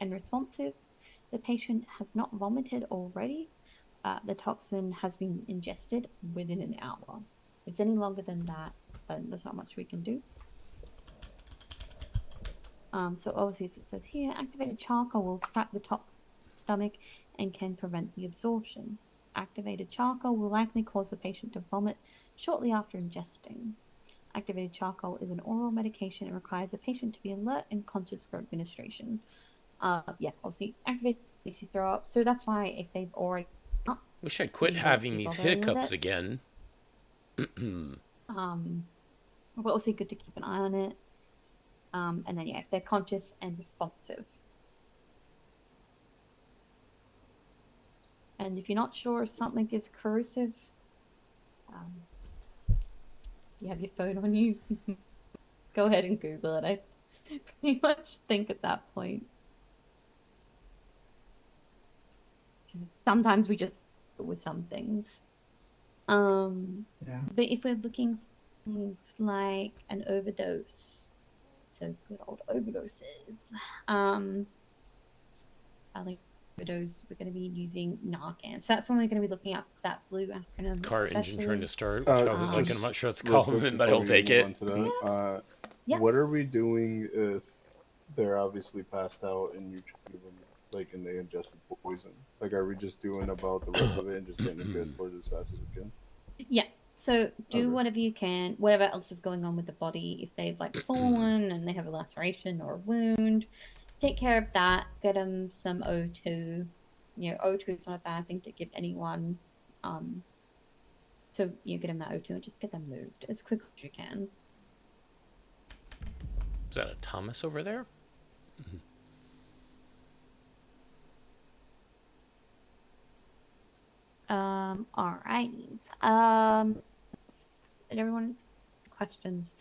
and responsive, the patient has not vomited already, the toxin has been ingested within an hour. If it's any longer than that, then there's not much we can do. So obviously it says here, activated charcoal will trap the stomach and can prevent the absorption. Activated charcoal will likely cause the patient to vomit shortly after ingesting. Activated charcoal is an oral medication and requires the patient to be alert and conscious for administration. Yeah, obviously activated makes you throw up, so that's why if they've already wish I'd quit having these hiccups again. But also good to keep an eye on it. And then yeah, if they're conscious and responsive. And if you're not sure if something is corrosive, you have your phone on you, go ahead and Google it. I pretty much think at that point. Sometimes we just with some things. But if we're looking for things like an overdose, so good old overdoses, like overdose, we're going to be using Narcan. So that's when we're going to be looking at that blue acronym. Car engine trying to start, which I was like, I'm not sure it's common, but I'll take it. Yeah. What are we doing if they're obviously passed out and you give them, like, and they ingested poison? Like, are we just doing about the rest of it and just getting them transported as fast as we can? Yeah. So do whatever you can, whatever else is going on with the body. If they've like fallen and they have a laceration or a wound, take care of that. Get them some O2. You know, O2 is not a bad thing to give anyone. So you get them that O2 and just get them moved as quickly as you can. Is that a Thomas over there? Alrighties. And everyone, questions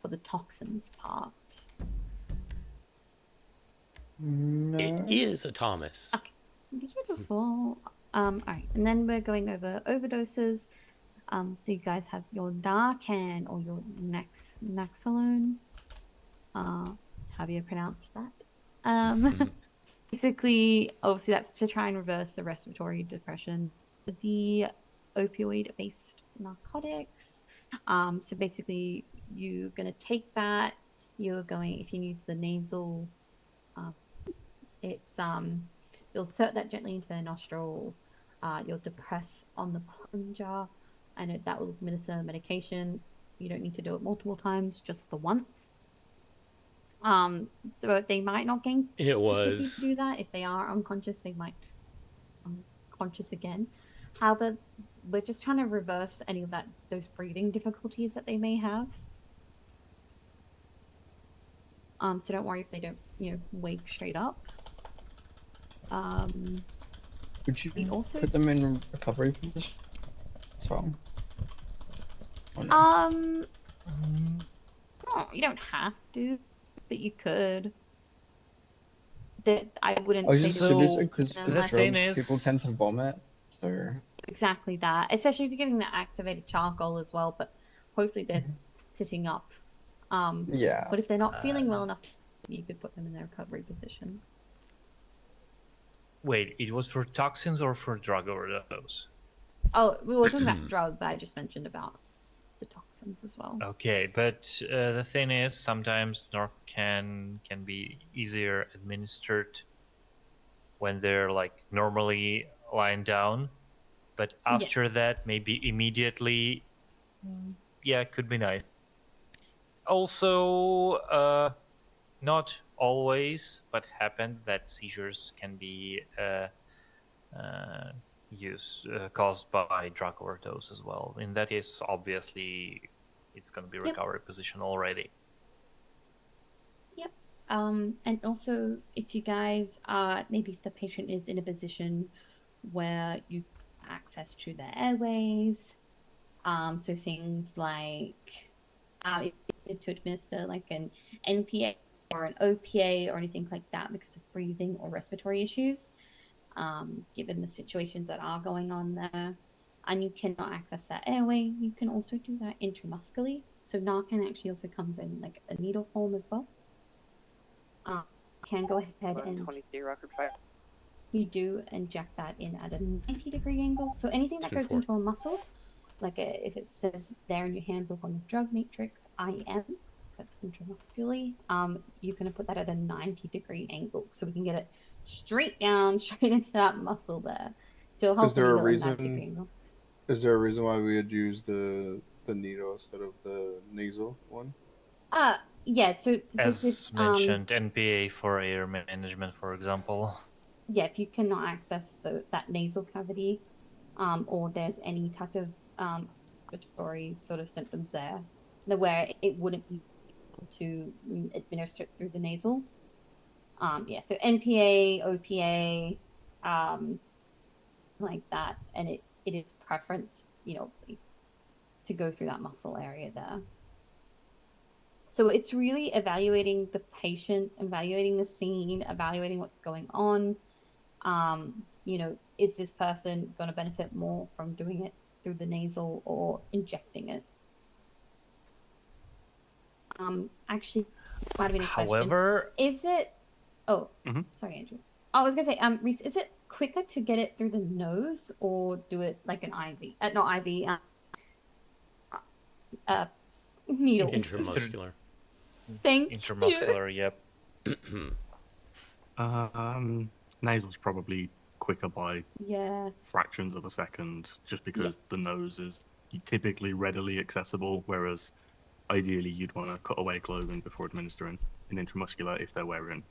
for the toxins part? No. It is a Thomas. Okay. Beautiful. Alright, and then we're going over overdoses. So you guys have your Narcan or your Naxalone. How do you pronounce that? Basically, obviously that's to try and reverse the respiratory depression. The opioid-based narcotics. So basically, you're going to take that. You're going, if you use the nasal, it's you'll insert that gently into the nostril. You'll depress on the plunger, and that will administer medication. You don't need to do it multiple times, just the once. They might not gain capacity to do that. If they are unconscious, they might unconscious again. However, we're just trying to reverse any of those breathing difficulties that they may have. So don't worry if they don't, wake straight up. Would you also put them in recovery position as well? No, you don't have to, but you could. I wouldn't say so because the thing is, people tend to vomit. So exactly that, especially if you're giving the activated charcoal as well. But hopefully they're sitting up. Yeah. But if they're not feeling well enough, you could put them in their recovery position. Wait, it was for toxins or for drug overdose? Oh, we were talking about drug, but I just mentioned about the toxins as well. Okay, but the thing is, sometimes Narcan can be easier administered when they're like normally lying down, but after that, maybe immediately, it could be nice. Also, not always, but happen that seizures can be caused by drug overdose as well. In that case, obviously, it's going to be recovery position already. Yep. And also, if you guys maybe if the patient is in a position where you have access to their airways, so things like to administer like an NPA or an OPA or anything like that because of breathing or respiratory issues, given the situations that are going on there, and you cannot access that airway, you can also do that intramuscularly. So Narcan actually also comes in like a needle form as well. can go ahead and you do inject that in at a 90-degree angle. So anything that goes 10-4. into a muscle, like if it says there in your handbook on the drug matrix, IM, so it's intramuscularly, you're going to put that at a 90-degree angle so we can get it straight down, straight into that muscle there. So it'll Is there a needle in 90-degree reason? angle. Is there a reason why we would use the needle instead of the nasal one? Yeah, so As just with, mentioned, NPA for air management, for example. yeah, if you cannot access that nasal cavity, or there's any type of respiratory sort of symptoms there, where it wouldn't be able to administer it through the nasal. Yeah, so NPA, OPA, like that, and it is preference, obviously, to go through that muscle area there. So it's really evaluating the patient, evaluating the scene, evaluating what's going on. Is this person going to benefit more from doing it through the nasal or injecting it? Actually, might have been a question. However, Is it? Oh, sorry, Andrew. I was gonna say, Reese, is it quicker to get it through the nose or do it like an IV? Not IV. Needle. Intramuscular. Thank you. intramuscular, yep. Nasal's probably quicker by Yeah. fractions of a second, just because the nose is typically readily accessible, whereas ideally you'd want to cut away clothing before administering an intramuscular if they're wearing,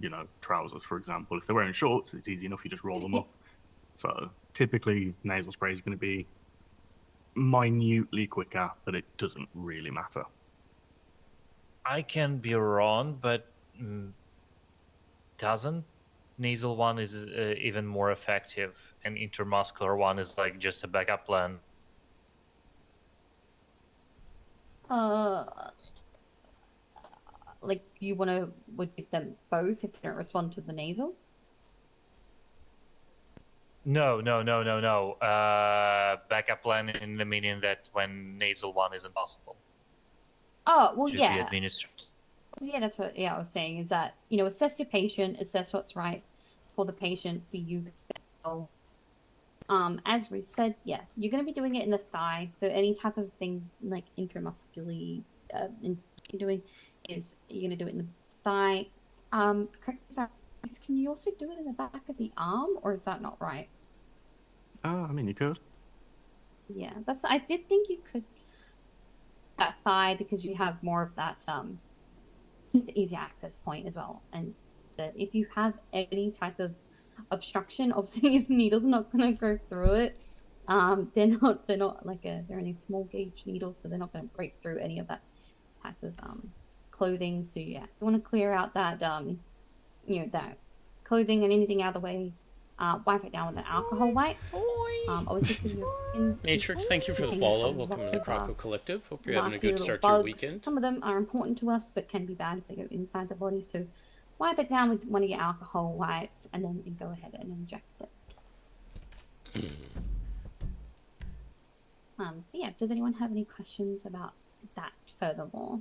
trousers, for example. If they're wearing shorts, it's easy enough, you just roll them up. So typically nasal spray is going to be minutely quicker, but it doesn't really matter. I can be wrong, but doesn't nasal one is even more effective, and intramuscular one is like just a backup plan? Like you would give them both if they don't respond to the nasal? No. Backup plan in the meaning that when nasal one isn't possible. Oh, well, to yeah. be administered. Yeah, that's what I was saying is that, assess your patient, assess what's right for the patient, for you as well. As we said, yeah, you're going to be doing it in the thigh. So any type of thing like intramuscularly you're doing is you're going to do it in the thigh. Correct me if I'm wrong, can you also do it in the back of the arm, or is that not right? I mean, you could. Yeah, I did think you could that thigh because you have more of that just easier access point as well, and that if you have any type of obstruction, obviously your needle's not going to go through it. They're not like they're only small gauge needles, so they're not going to break through any of that type of clothing. So yeah, you want to clear out that that clothing and anything out of the way. Wipe it down with an alcohol wipe. Obviously, because your skin. Matrix, thank you for the follow. Welcome to the Croco Collective. Hope you're having a good start to your weekend. Some of them are important to us, but can be bad if they go inside the body. So wipe it down with one of your alcohol wipes, and then go ahead and inject it. Yeah. Does anyone have any questions about that furthermore?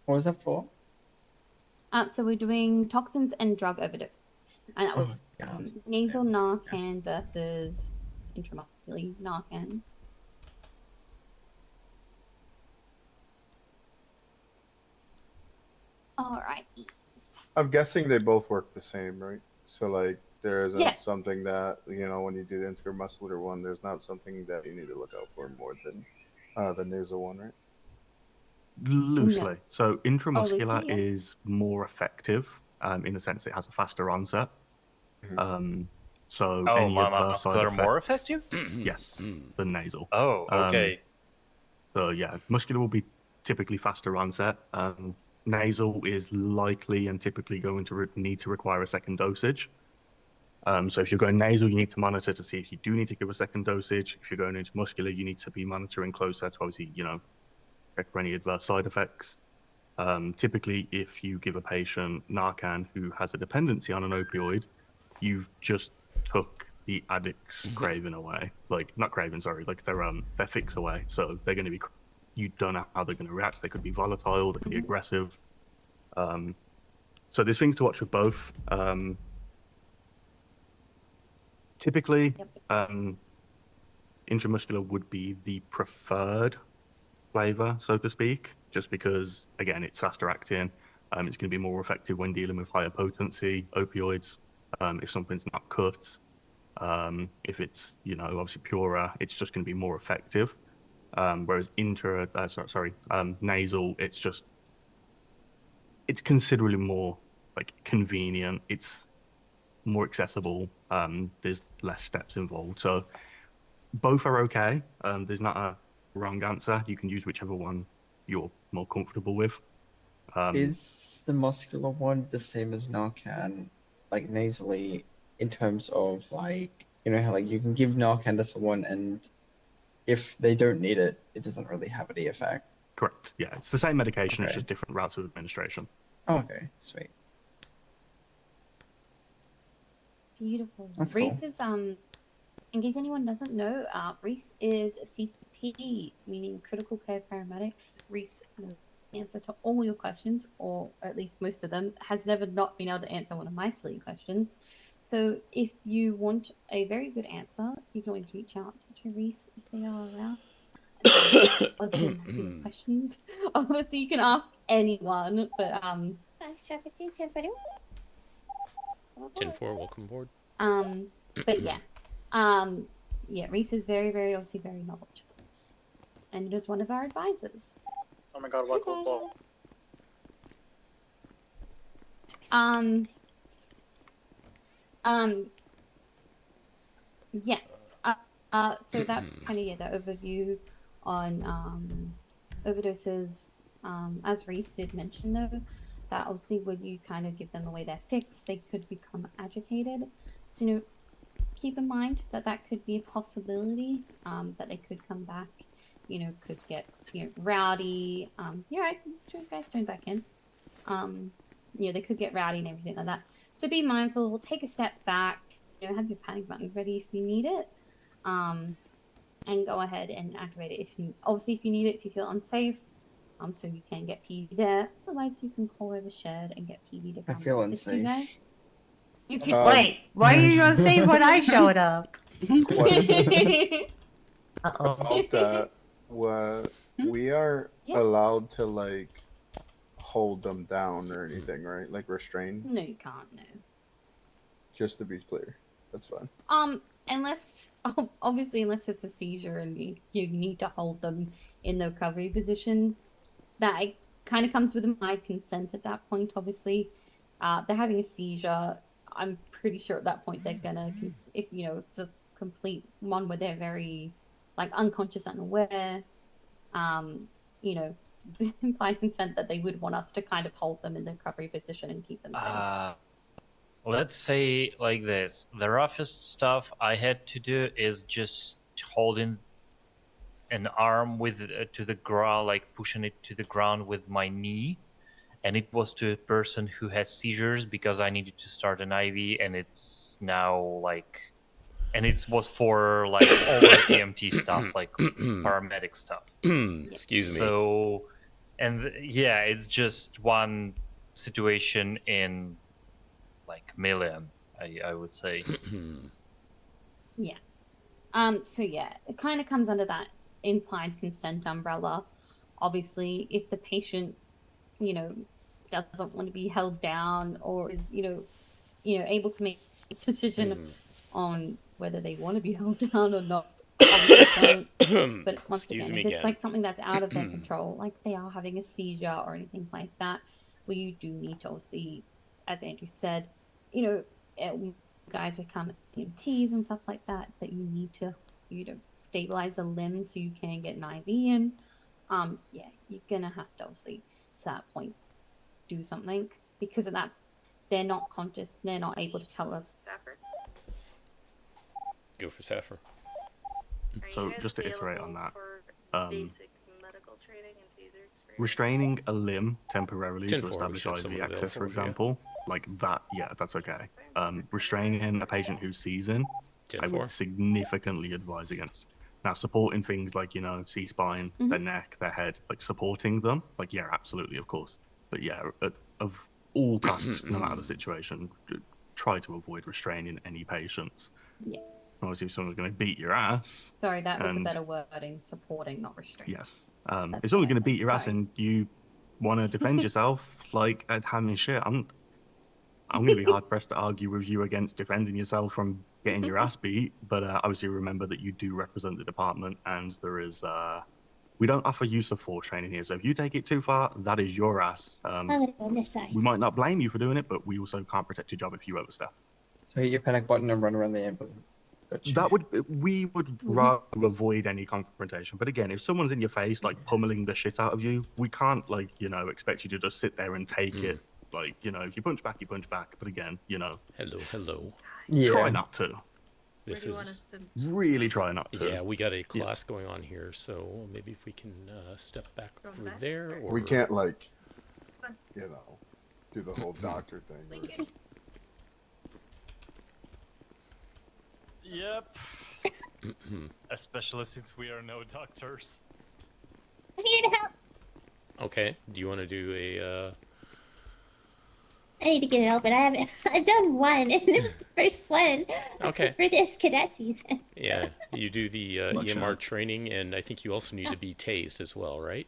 What was that for? So we're doing toxins and drug overdose. And that was nasal Narcan versus intramuscular Narcan. All right. I'm guessing they both work the same, right? So like there isn't something that when you do the intramuscular one, there's not something that you need to look out for more than the nasal one, right? Loosely. No. So intramuscular loosely, yeah. is more effective in the sense it has a faster onset. So any adverse side effects, more effective? Yes, than nasal. Oh, okay. So yeah, muscular will be typically faster onset. Nasal is likely and typically going to need to require a second dosage. So if you're going nasal, you need to monitor to see if you do need to give a second dosage. If you're going into muscular, you need to be monitoring closer to obviously, check for any adverse side effects. Typically, if you give a patient Narcan who has a dependency on an opioid, you've just took the addict's craving away. Like, not craving, sorry, like their fix away. So they're going to be you don't know how they're going to react. They could be volatile, they could be aggressive. So there's things to watch with both. Typically, intramuscular would be the preferred flavor, so to speak, just because, again, it's faster acting. It's going to be more effective when dealing with higher potency opioids. If something's not cut, if it's, obviously purer, it's just going to be more effective. Whereas nasal, it's considerably more convenient. It's more accessible. There's less steps involved. So both are okay. There's not a wrong answer. You can use whichever one you're more comfortable with. Is the muscular one the same as Narcan, nasally, in terms of how you can give Narcan to someone and if they don't need it, it doesn't really have any effect? Correct. Yeah, it's the same medication. Okay. It's just different routes of administration. Oh, okay, sweet. Beautiful. That's Reese cool. is in case anyone doesn't know, Reese is a CCP, meaning critical care paramedic. Reese knows the answer to all your questions, or at least most of them. Has never not been able to answer one of my silly questions. So if you want a very good answer, you can always reach out to Reese if they are around. Questions. Obviously, you can ask anyone, but 10-4, welcome aboard. But yeah, Reese is very, very obviously very knowledgeable, and it is one of our advisors. Oh my God, what cool. Yes. So that's kind of the overview on overdoses. As Reese did mention, though, that obviously when you kind of give them the way they're fixed, they could become agitated. So keep in mind that could be a possibility. That they could come back. Could get rowdy. You're right. Sure, you guys turn back in. They could get rowdy and everything like that. So be mindful. We'll take a step back. Have your panic button ready if you need it. And go ahead and activate it if you need it if you feel unsafe. So you can get PD there. Otherwise, you can call over shared and get PD to come I feel assist unsafe. you guys. You can wait. Why are you unsafe when I showed up? About that, we are allowed to hold them down or anything, right? Restrain? No, you can't. No. Just to be clear, that's fine. Unless it's a seizure and you need to hold them in the recovery position, that kind of comes with my consent at that point. Obviously, they're having a seizure. I'm pretty sure at that point they're gonna, if it's a complete one where they're very unconscious and aware, implied consent that they would want us to kind of hold them in the recovery position and keep them safe. Let's say like this. The roughest stuff I had to do is just holding an arm to the ground, pushing it to the ground with my knee. And it was to a person who had seizures because I needed to start an IV, and it's now and it was for all the EMT stuff, paramedic stuff. Excuse me. So, it's just one situation in million, I would say. Yeah. So it kind of comes under that implied consent umbrella. Obviously, if the patient, doesn't want to be held down or is, able to make a decision on whether they want to be held down or not. Obviously don't. But once again, if it's something that's out of their control, they are having a seizure or anything like that, where you do need to obviously, as Andrew said, guys become EMTs and stuff like that, that you need to, stabilize the limb so you can get an IV in. You're gonna have to obviously, to that point, do something because of that. They're not conscious. They're not able to tell us. Go for Saffir. So just to iterate on that, restraining a limb temporarily to establish IV access, for example, that's okay. Restraining a patient who's seizing, I would significantly advise against. Now, supporting things like, C-spine, their neck, their head, like supporting them, like, yeah, absolutely, of course. But yeah, of all costs, no matter the situation, try to avoid restraining any patients. Yeah. Obviously, if someone's going to beat your ass... Sorry, that was a better wording. Supporting, not restraining. Yes. If someone's going to beat your ass and you want to defend yourself, like, having shit, I'm going to be hard-pressed to argue with you against defending yourself from getting your ass beat, but obviously remember that you do represent the department, and there is... we don't offer use of force training here, so if you take it too far, that is your ass. I'm gonna go on this side. We might not blame you for doing it, but we also can't protect your job if you overstep. So hit your panic button and run around the ambulance. Gotcha. We would rather avoid any confrontation. But again, if someone's in your face, like pummeling the shit out of you, we can't, expect you to just sit there and take it. Like, if you punch back, you punch back. But again, Hello. Yeah. Try not to. This is really try not to. Yeah, we got a class going on here, so maybe if we can step back over there. Or... We can't, do the whole doctor thing. Yep. Especially since we are no doctors. I'm here to help. Okay. Do you want to do a? I need to get help, but I've done one, and it was the first one. Okay. For this cadet season. Yeah, you do the EMR training, and I think you also need to be tased as well, right?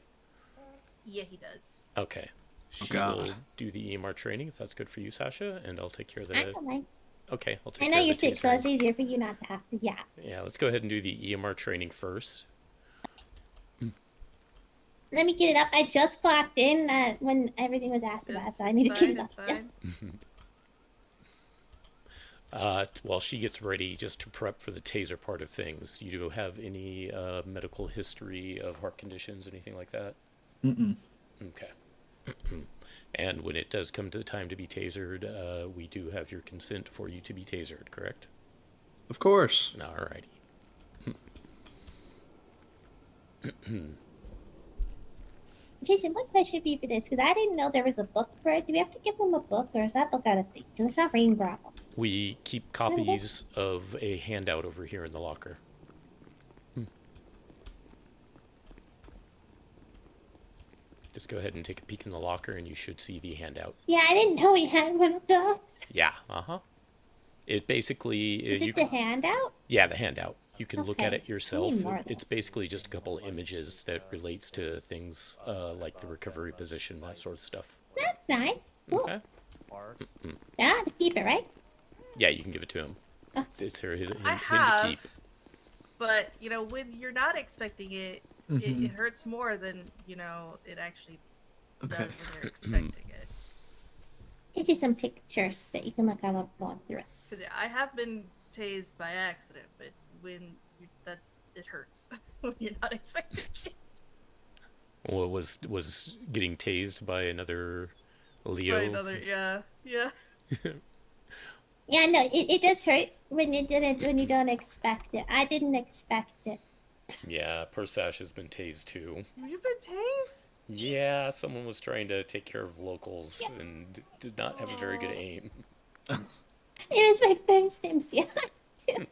Yeah, he does. Okay. She will do the EMR training if that's good for you, Sasha, and I'll take care of the. I don't mind. Okay, I'll take. I care know of you're the sick, so tasering. it's easier for you not to have to. Yeah. Yeah, let's go ahead and do the EMR training first. Let me get it up. I just clocked in when everything was asked about, so I need to get it up. While she gets ready, just to prep for the taser part of things, you do have any medical history of heart conditions, anything like that? Mm-mm. Okay. And when it does come to the time to be tasered, we do have your consent for you to be tasered, correct? Of course. Alrighty. Jason, one question for you for this, because I didn't know there was a book for it. Do we have to give them a book, or is that book out of date? Because it's not Rain Bravo. We keep copies of a handout over here in the locker. Just go ahead and take a peek in the locker, and you should see the handout. Yeah, I didn't know we had one of those. Yeah, It basically... Is it the handout? Yeah, the handout. You can look at Okay. it yourself. Need more of It's those. basically just a couple images that relates to things like the recovery position, that sort of stuff. That's nice. Cool. Okay. Yeah, to keep it, right? Yeah, you can give it to him. Oh. It's him I to have, keep. but when you're not expecting it, it hurts more than it actually does when you're expecting it. It's just some pictures that you can look at while going through it. Because I have been tased by accident, but when it hurts when you're not expecting it. Well, was getting tased by another Leo? By another, yeah. Yeah, no, it does hurt when you don't expect it. I didn't expect it. Yeah, Persash has been tased too. You've been tased? Yeah, someone was trying to take care of locals and did not have a very good aim. It was my first MCI.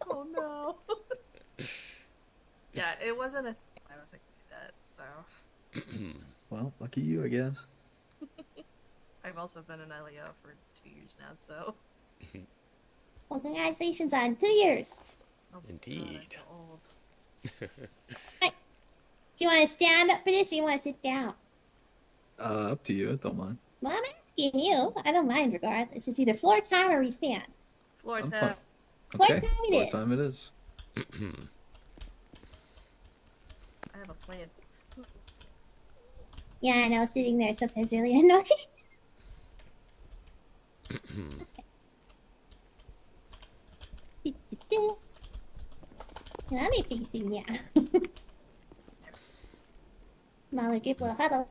Oh no. Yeah, it wasn't I was a cadet, so. Well, lucky you, I guess. I've also been an LEO for 2 years now, so. Well, congratulations on 2 years. Oh my Indeed. God, I feel old. Do you want to stand up for this, or you want to sit down? Up to you. I don't mind. Well, I'm asking you. I don't mind regardless. It's either floor time or we stand. Floor I'm tap. fine. What Okay. time it What is? time it is? I have a plant. Yeah, I know. Sitting there sometimes really annoying. Let me fix you, yeah. Molly, give a huddle.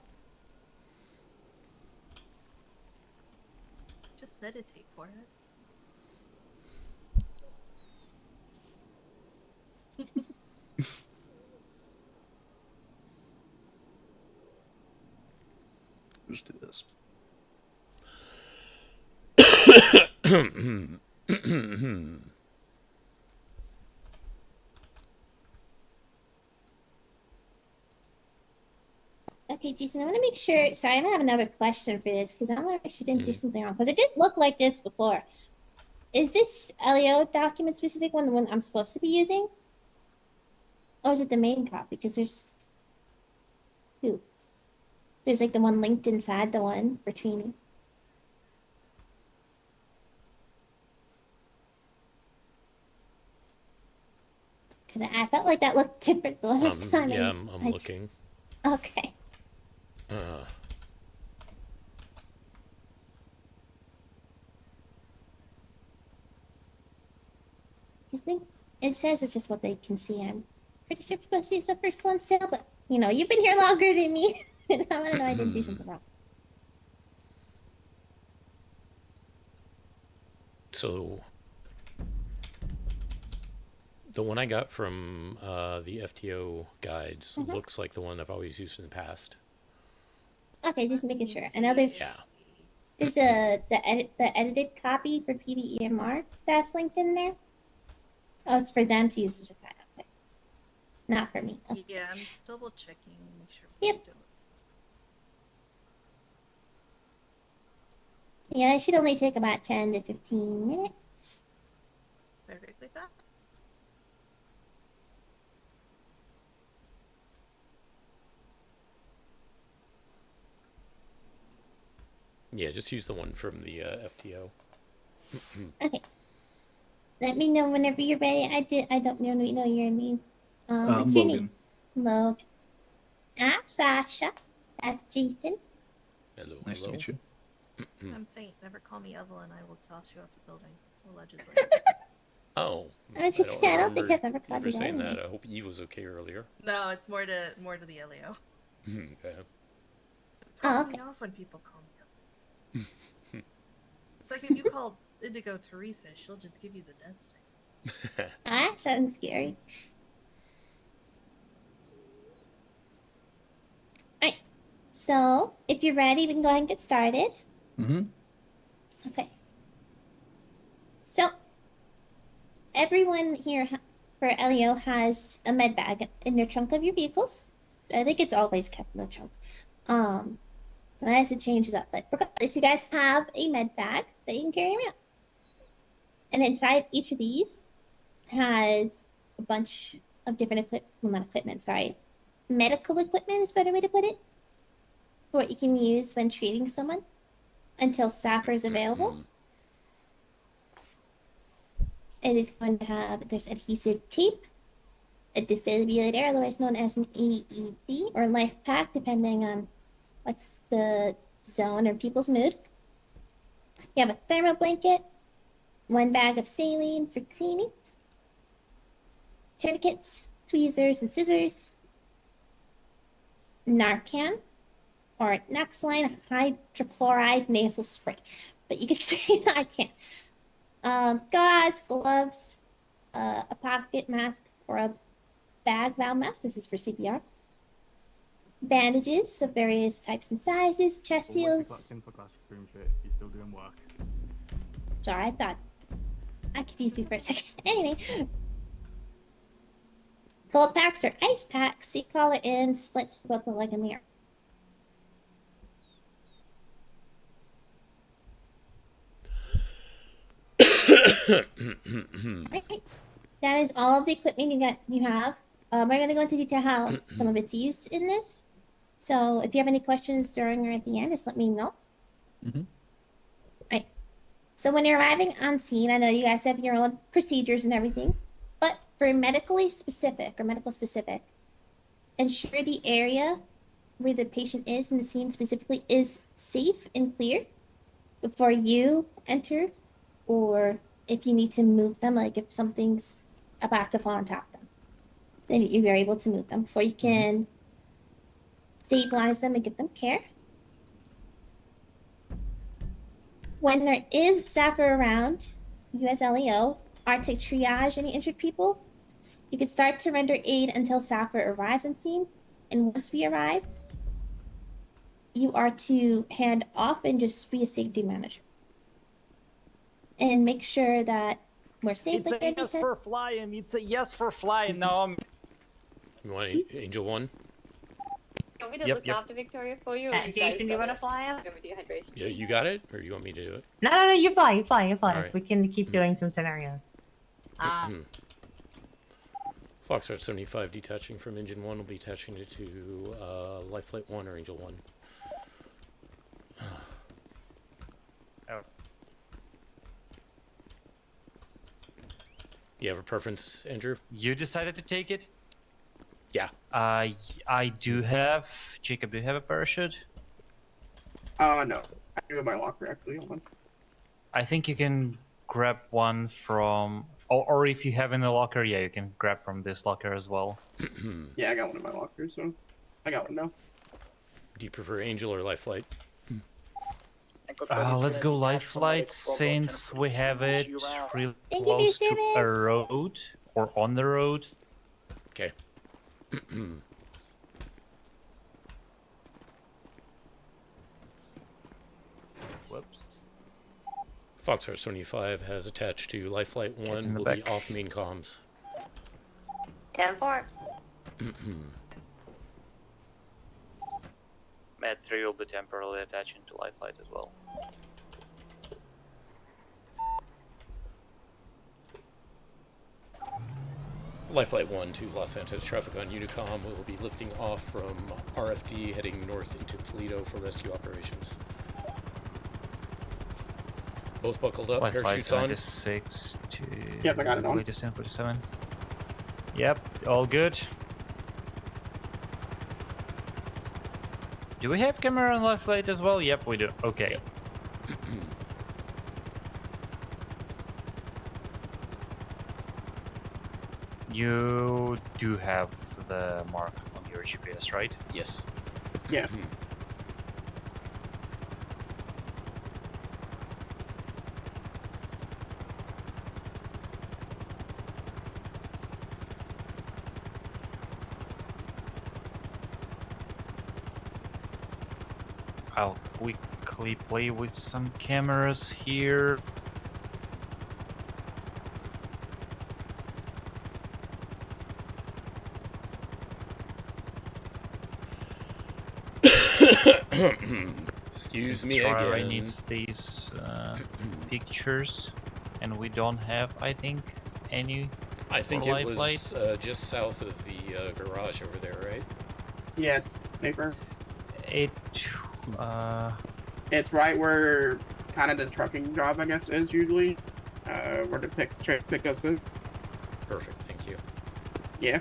Just meditate for it. Let's do this. Okay, Jason, I want to make sure. Sorry, I'm gonna have another question for this because I want to make sure I didn't do something wrong because it did look like this before. Is this LEO document specific one the one I'm supposed to be using? Or is it the main copy? Because there's two. There's like the one linked inside the one for training. Because I felt like that looked different the last time. Yeah, I'm looking. Okay. I think it says it's just what they can see. I'm pretty sure I'm supposed to use the first one still, but you know, you've been here longer than me. And I want to know I didn't do something wrong. So the one I got from the FTO guides looks like the one I've always used in the past. Okay, just making sure. I know there's the edited copy for PDEMR that's linked in there. Oh, it's for them to use as a guide. Okay. Not for me. Okay. Yeah, I'm double checking. Make sure. Yep. Yeah, it should only take about 10 to 15 minutes. Perfectly fine. Yeah, just use the one from the FTO. Okay. Let me know whenever you're ready. I don't know your name. What's your name? Logan. I'm Sasha. That's Jason. Hello. Nice to meet you. I'm Saint. Never call me Evelyn. I will toss you off the building. Allegedly. Oh. I was just I don't think I've ever You called were you saying that. that. I hope Eve was okay earlier. No, it's more to the LEO. Okay. It throws okay. me off when people call me Evelyn. It's like if you call Indigo Teresa, she'll just give you the death sting. That sounds scary. Alright. So, if you're ready, we can go ahead and get started. Okay. So, everyone here for LEO has a med bag in their trunk of your vehicles. I think it's always kept in the trunk. Unless it changes up. But regardless, you guys have a med bag that you can carry around. And inside each of these has a bunch of different medical equipment is a better way to put it. For what you can use when treating someone until SAFR is available. It is going to have, there's adhesive tape, a defibrillator, otherwise known as an AED, or life pack, depending on what's the zone or people's mood. You have a thermal blanket, one bag of saline for cleaning, tourniquets, tweezers and scissors, Narcan, or Naxaline hydrochloride nasal spray, but you can say Narcan. Gauze, gloves, a pocket mask, or a bag valve mask. This is for CPR. Bandages of various types and sizes, chest seals. He's still doing work. Sorry, I confused me for a second. Anyway. Cold packs or ice packs, seat collar in, splits for both the leg and the arm. Right. That is all of the equipment you have. We're going to go into detail how some of it's used in this. So if you have any questions during or at the end, just let me know. Right. So when you're arriving on scene, I know you guys have your own procedures and everything, but for medical specific, ensure the area where the patient is in the scene specifically is safe and clear before you enter, or if you need to move them, like if something's about to fall on top of them, then you are able to move them before you can stabilize them and give them care. When there is SAFR around, you as LEO are to triage any injured people. You can start to render aid until SAFR arrives on scene, and once we arrive, you are to hand off and just be a safety manager. And make sure that we're safe. It's like a yes for flying. It's a yes for flying. No, You want Angel 1? want me to Yep, look yep. after Victoria for you? Or you Jason, guys you got want to it? fly up? Go with dehydration. Yeah, you got it, or you want me to do it? No, you fly, you fly, you fly. All right. We can keep doing some scenarios. Foxtrot 75 detaching from engine 1 will be attaching it to LifeFlight 1 or Angel 1. Oh. You have a preference, Andrew? You decided to take it? Yeah. I do have. Jacob, do you have a parachute? No. I do have my locker actually. Hold on. I think you can grab one from, or if you have in the locker, yeah, you can grab from this locker as well. Yeah, I got one in my locker, so I got one now. Do you prefer Angel or LifeFlight? Let's go LifeFlight since we have it really Thank you, close to Steven. a road or on the road. Okay. Whoops. Foxtrot 75 has attached to LifeFlight 1, in the will be back. off main comms. 10-4. Med 3 will be temporarily attaching to LifeFlight as well. LifeFlight 1 to Los Santos traffic on Unicom will be lifting off from RFD heading north into Toledo for rescue operations. Both buckled up, LifeFlight parachutes on. 76 to Yep, I got it on. latest 47. Yep, all good. Do we have camera on LifeFlight as well? Yep, we do. Okay. Yep. You do have the mark on your GPS, right? Yes. Yeah. I'll quickly play with some cameras here. Excuse me Trara again. needs these pictures, and we don't have, I think, any. I think for it was LifeFlight. just south of the garage over there, right? Yeah, paper. It. It's right where kind of the trucking job, I guess, is usually. Where the pickups is. Perfect, thank you. Yeah.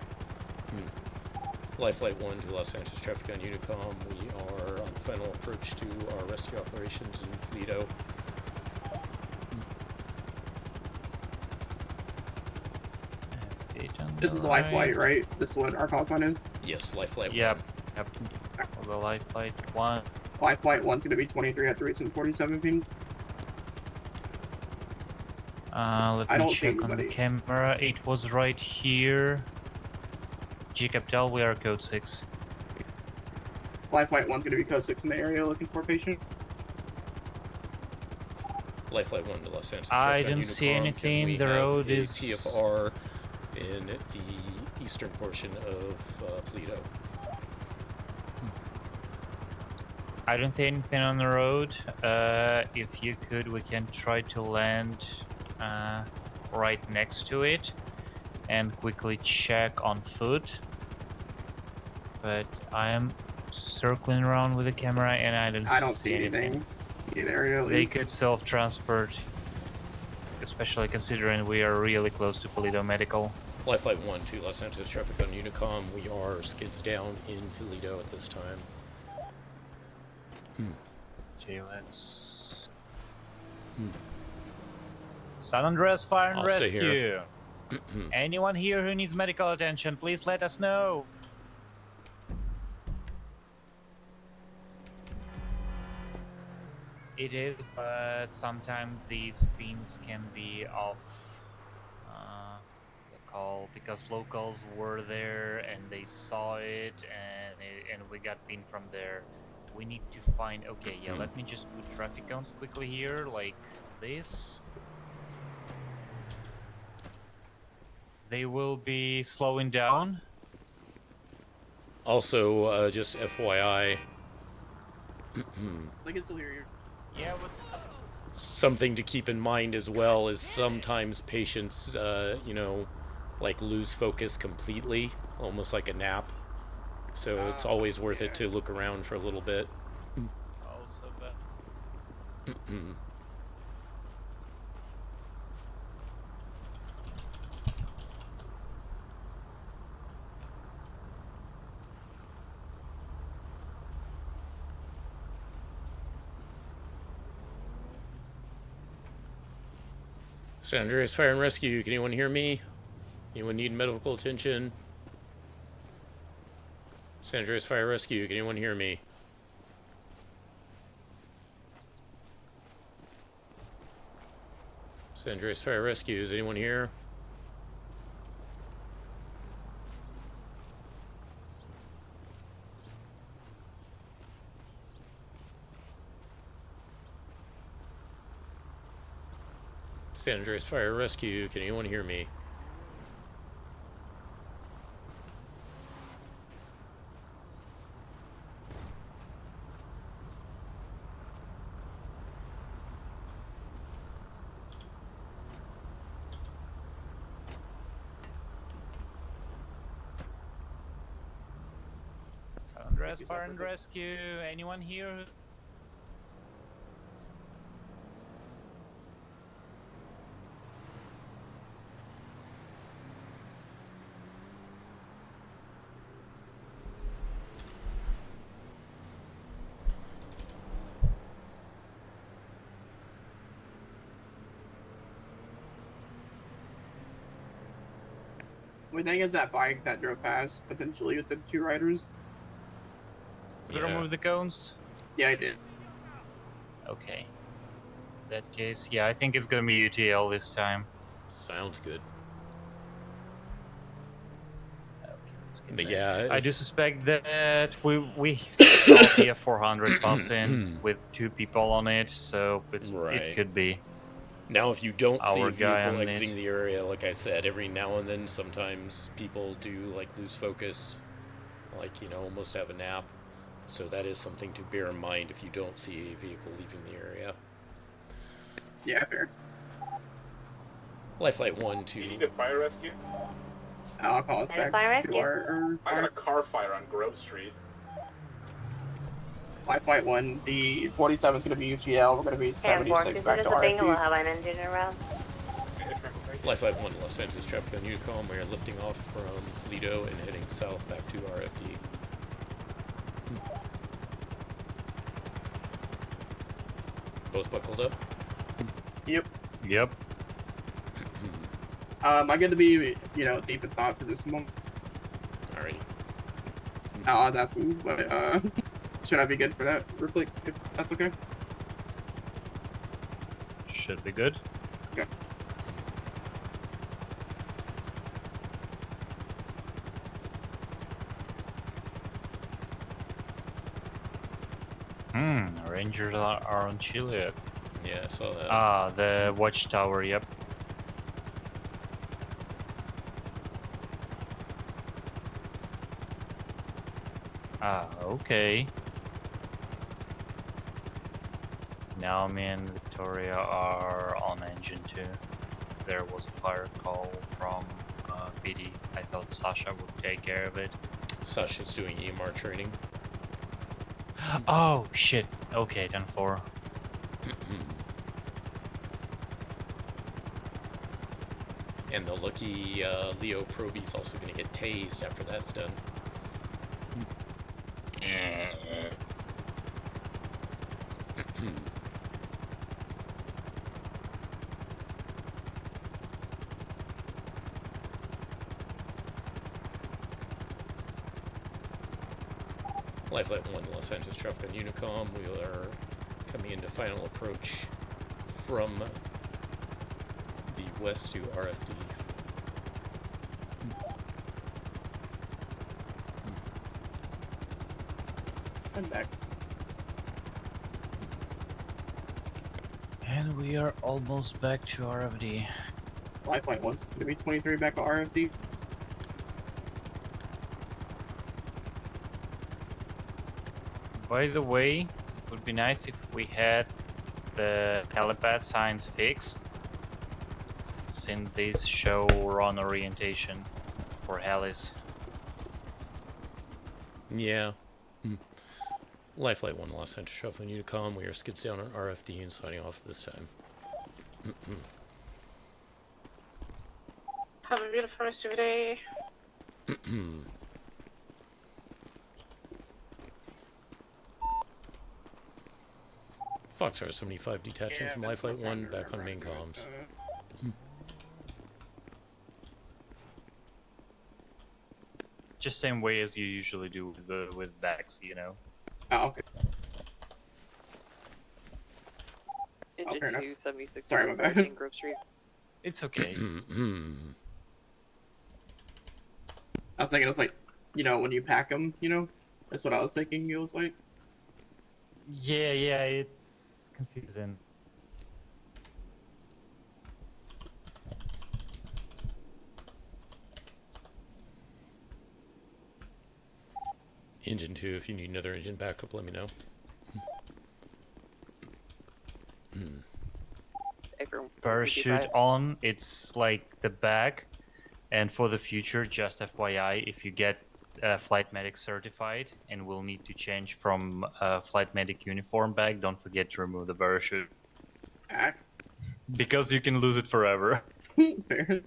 LifeFlight 1 to Los Santos traffic on Unicom. We are on the final approach to our rescue operations in Toledo. This is LifeFlight, right? This is what our call sign is? Yes, LifeFlight 1. Yep. The LifeFlight 1. LifeFlight 1's gonna be 23 at 347 ping. Let I me don't see check on the anybody. camera. It was right here. Jacob, tell we are code 6. LifeFlight 1's gonna be code 6 in the area looking for a patient. LifeFlight 1 to Los Santos I traffic on didn't see Unicom. Can anything. we The have road a is TFR in the eastern portion of Toledo. I don't see anything on the road. If you could, we can try to land right next to it and quickly check on foot. But I am circling around with the camera and I don't see anything. In area at They least. could self-transport, especially considering we are really close to Toledo Medical. LifeFlight 1 to Los Santos traffic on Unicom. We are skids down in Toledo at this time. Okay, let's... San Andreas Fire and I'll stay here. Rescue. Anyone here who needs medical attention, please let us know. It is, but sometimes these beams can be off the call because locals were there and they saw it and we got beamed from there. We need to find. Okay, yeah. Let me just put traffic counts quickly here, like this. They will be slowing down. Also, just FYI, I can still hear you. Yeah, what's up? Something to keep in mind as well is sometimes patients, like lose focus completely, almost like a nap. So it's always worth it to look around for a little bit. Also, but San Andreas Fire and Rescue, can anyone hear me? Anyone need medical attention? San Andreas Fire Rescue, can anyone hear me? San Andreas Fire Rescue, is anyone here? San Andreas Fire Rescue, can anyone hear me? San Andreas Fire and Rescue. Anyone here? We think it's that bike that drove past, potentially with the 2 riders. Did you remove the cones? Yeah, I did. Okay. In that case, yeah, I think it's gonna be UTL this time. Sounds good. Okay, let's get But back. yeah, I do suspect that we saw the 400 bus in with 2 people on it, so it could be. Now, if you don't see Our a guy vehicle on exiting it. the area, like I said, every now and then, sometimes people do like lose focus, like almost have a nap. So that is something to bear in mind if you don't see a vehicle leaving the area. Yeah, fair. LifeFlight 1 to. You need a fire rescue? I'll call us And a back fire to rescue? I got a car fire on Grove Street. LifeFlight 1, the 47 is going to be UTL. We're going to be 76 back to We'll RFD. have an engine around. LifeFlight 1 Los Santos traffic on Unicom. We are lifting off from Lido and heading south back to RFD. Both buckled up? Yep. Yep. I'm going to be, deep in thought for this moment. Alrighty. I was asking, but, should I be good for that real quick, if that's okay? Should be good. Okay. Rangers are on Chile. Yeah, I saw that. Ah, the watchtower, yep. Ah, okay. Now me and Victoria are on engine 2. There was a fire call from PD. I thought Sasha would take care of it. Sasha's doing EMR training. Oh, shit. Okay, 10-4. And the lucky Leo Proby's also going to get tased after that's done. LifeFlight 1 Los Santos traffic on Unicom. We are coming into final approach from the west to RFD. I'm back. And we are almost back to RFD. LifeFlight 1's going to be 23 back to RFD. By the way, it would be nice if we had the helipad signs fixed, since these show run orientation for helis. Yeah. LifeFlight 1 Los Santos shuffling you to come. We are skids down on RFD and signing off this time. Have a beautiful rest of your day. Foxtrot 75 detaching from LifeFlight 1 back on main comms. Just same way as you usually do with backs, you know. Oh, okay. Engine fair enough. 276 Sorry, my bad. Grove Street. It's okay. I was thinking, it was like, you know, when you pack them, you know? That's what I was thinking it was like. Yeah, it's confusing. Engine 2, if you need another engine backup, let me know. Parachute on, it's like the bag. And for the future, just FYI, if you get Flight Medic certified and will need to change from Flight Medic uniform bag, don't forget to remove the parachute. Because you can lose it forever. Fair.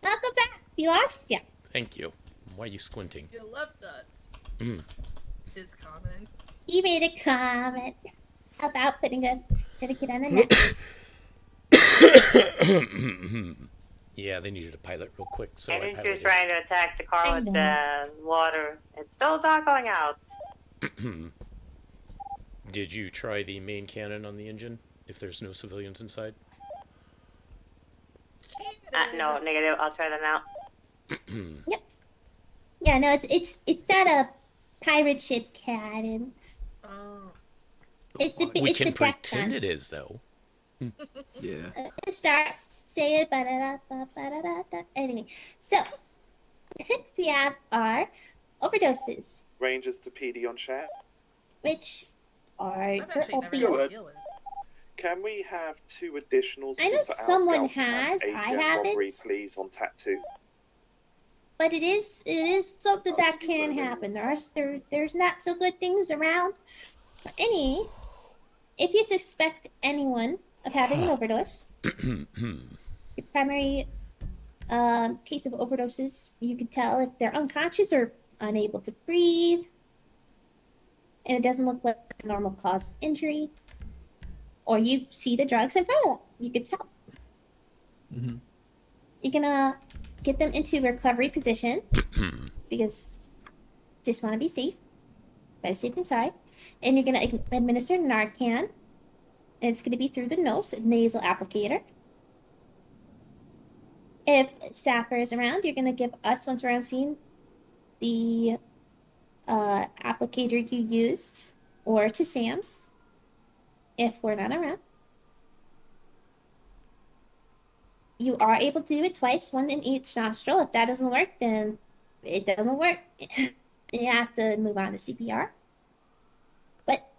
Welcome back. You lost? Yeah. Thank you. Why are you squinting? You love nuts. His comment. You made a comment about putting a certificate on a neck. Yeah, they needed a pilot real quick, so I Engine 2 piloted. trying to attack the car with the water. It's still not going out. Did you try the main cannon on the engine, if there's no civilians inside? No, negative. I'll try that now. Yep. Yeah, no, it's not a pirate ship cannon. Oh. It's the We it's can the deck pretend gun. it is, though. Yeah. It starts say it ba-da-da-ba-ba-da-da-da. Anyway, so next we have our overdoses, Rangers to PD on chat. which are I've your actually never had to opioids. deal with. Can we have 2 additionals? I know to put out someone Scalp and has, I ATM haven't. robbery, please, on tattoo. But it is something that can happen. There's not so good things around. But if you suspect anyone of having an overdose, your primary case of overdoses, you can tell if they're unconscious or unable to breathe, and it doesn't look like a normal cause of injury, or you see the drugs in front of them. You can tell. You're gonna get them into recovery position because just want to be safe. Better safe than sorry. And you're gonna administer Narcan. And it's gonna be through the nose, nasal applicator. If Sapper is around, you're gonna give us, once we're on scene, the applicator you used, or to Sam's if we're not around. You are able to do it twice, one in each nostril. If that doesn't work, then it doesn't work. You have to move on to CPR. But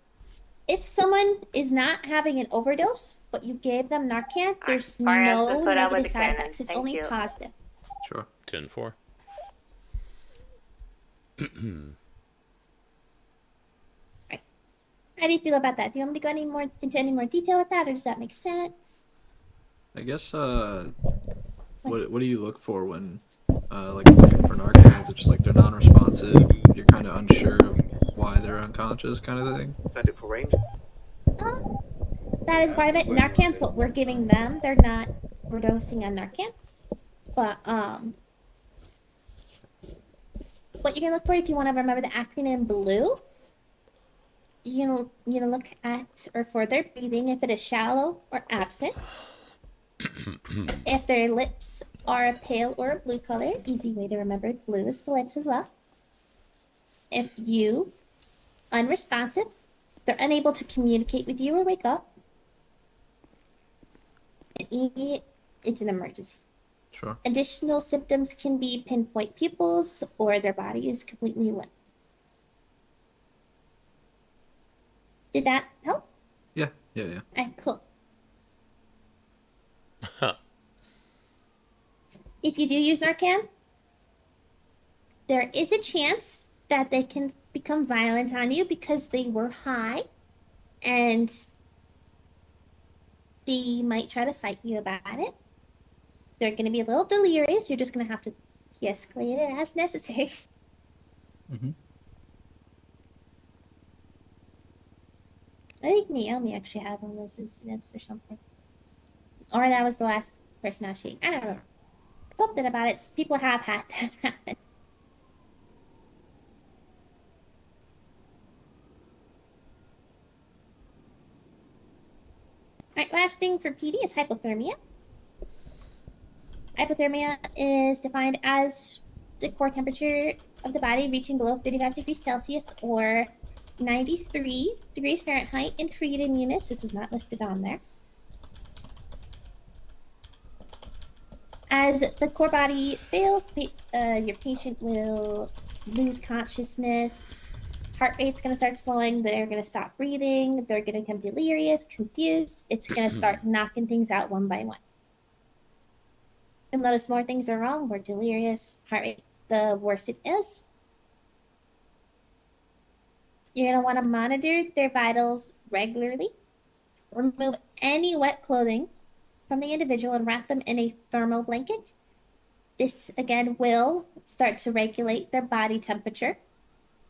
if someone is not having an overdose, but you gave them Narcan, there's no negative side effects. It's only positive. Sure. 10-4. How do you feel about that? Do you want me to go into any more detail with that, or does that make sense? I guess, what do you look for when, like, looking for Narcan? Is it just like they're non-responsive, you're kind of unsure of why they're unconscious kind of thing? Send it for range. That is part of it. Narcan's what we're giving them. They're not overdosing on Narcan. But, what you're gonna look for, if you want to remember the acronym BLUE, you're gonna look at or for their breathing, if it is shallow or absent. If their lips are a pale or a blue color, easy way to remember it, blue is the lips as well. If you, unresponsive, they're unable to communicate with you or wake up. And E, it's an emergency. Sure. Additional symptoms can be pinpoint pupils or their body is completely limp. Did that help? Yeah. Alright, cool. If you do use Narcan, there is a chance that they can become violent on you because they were high and they might try to fight you about it. They're going to be a little delirious. You're just going to have to de-escalate it as necessary. Mm-hmm. I think Naomi actually had one of those incidents or something. Or that was the last person I was shooting. I don't know. Something about it. People have had that happen. Alright, last thing for PD is hypothermia. Hypothermia is defined as the core temperature of the body reaching below 35 degrees Celsius or 93 degrees Fahrenheit in freedom units. This is not listed on there. As the core body fails, your patient will lose consciousness. Heart rate's going to start slowing. They're going to stop breathing. They're going to become delirious, confused. It's going to start knocking things out one by one. And notice more things are wrong. More delirious, heart rate, the worse it is. You're going to want to monitor their vitals regularly. Remove any wet clothing from the individual and wrap them in a thermal blanket. This, again, will start to regulate their body temperature.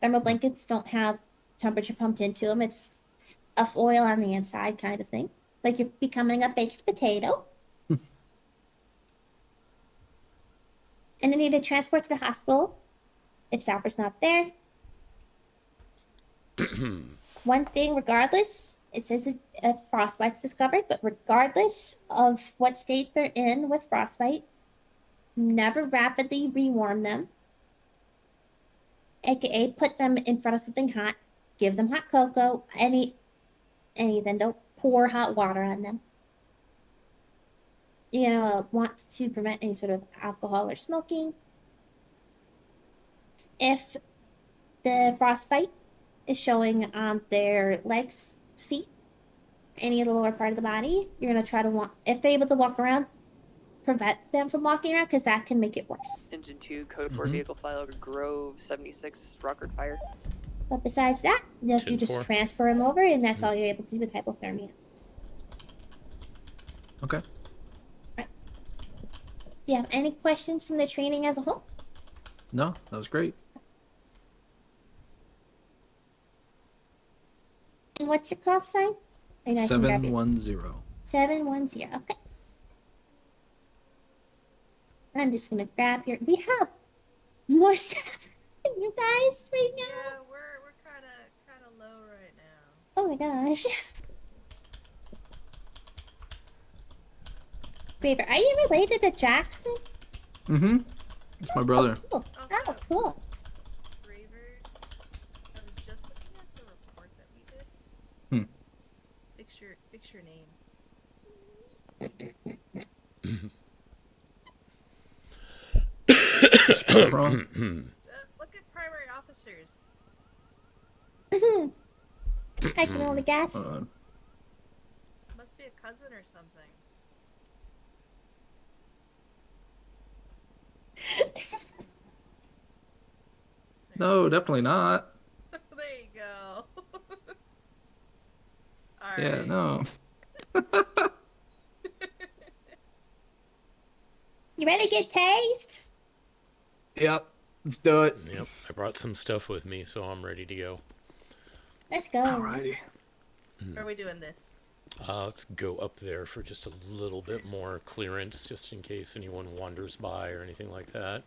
Thermal blankets don't have temperature pumped into them. It's a foil on the inside kind of thing. Like you're becoming a baked potato. And you need to transport to the hospital if Salper's not there. One thing, regardless, it says if frostbite's discovered, but regardless of what state they're in with frostbite, never rapidly rewarm them. AKA put them in front of something hot, give them hot cocoa, then don't pour hot water on them. You're gonna want to prevent any sort of alcohol or smoking. If the frostbite is showing on their legs, feet, any of the lower part of the body, you're gonna try to walk. If they're able to walk around, prevent them from walking around because that can make it worse. Engine 2, code 4 vehicle file, Grove 76, Rockford Fire. But besides that, you just 10-4. transfer them over, and that's all you're able to do with hypothermia. Okay. Do you have any questions from the training as a whole? No, that was great. And what's your call sign? And I can grab it. 710. 710. Okay. I'm just gonna grab your. We have more stuff than you guys right now. Yeah, we're kind of low right now. Oh my gosh. Braver, are you related to Jackson? Mm-hmm. It's my brother. Oh, oh, cool. Braver, I was just looking at the report that we did. Fix your name. Look at primary officers. I can only guess. Must be a cousin or something. No, definitely not. There you go. All Yeah, right. no. You ready to get tased? Yep, let's do it. Yep, I brought some stuff with me, so I'm ready to go. Let's go. Alrighty. Are we doing this? Let's go up there for just a little bit more clearance, just in case anyone wanders by or anything like that.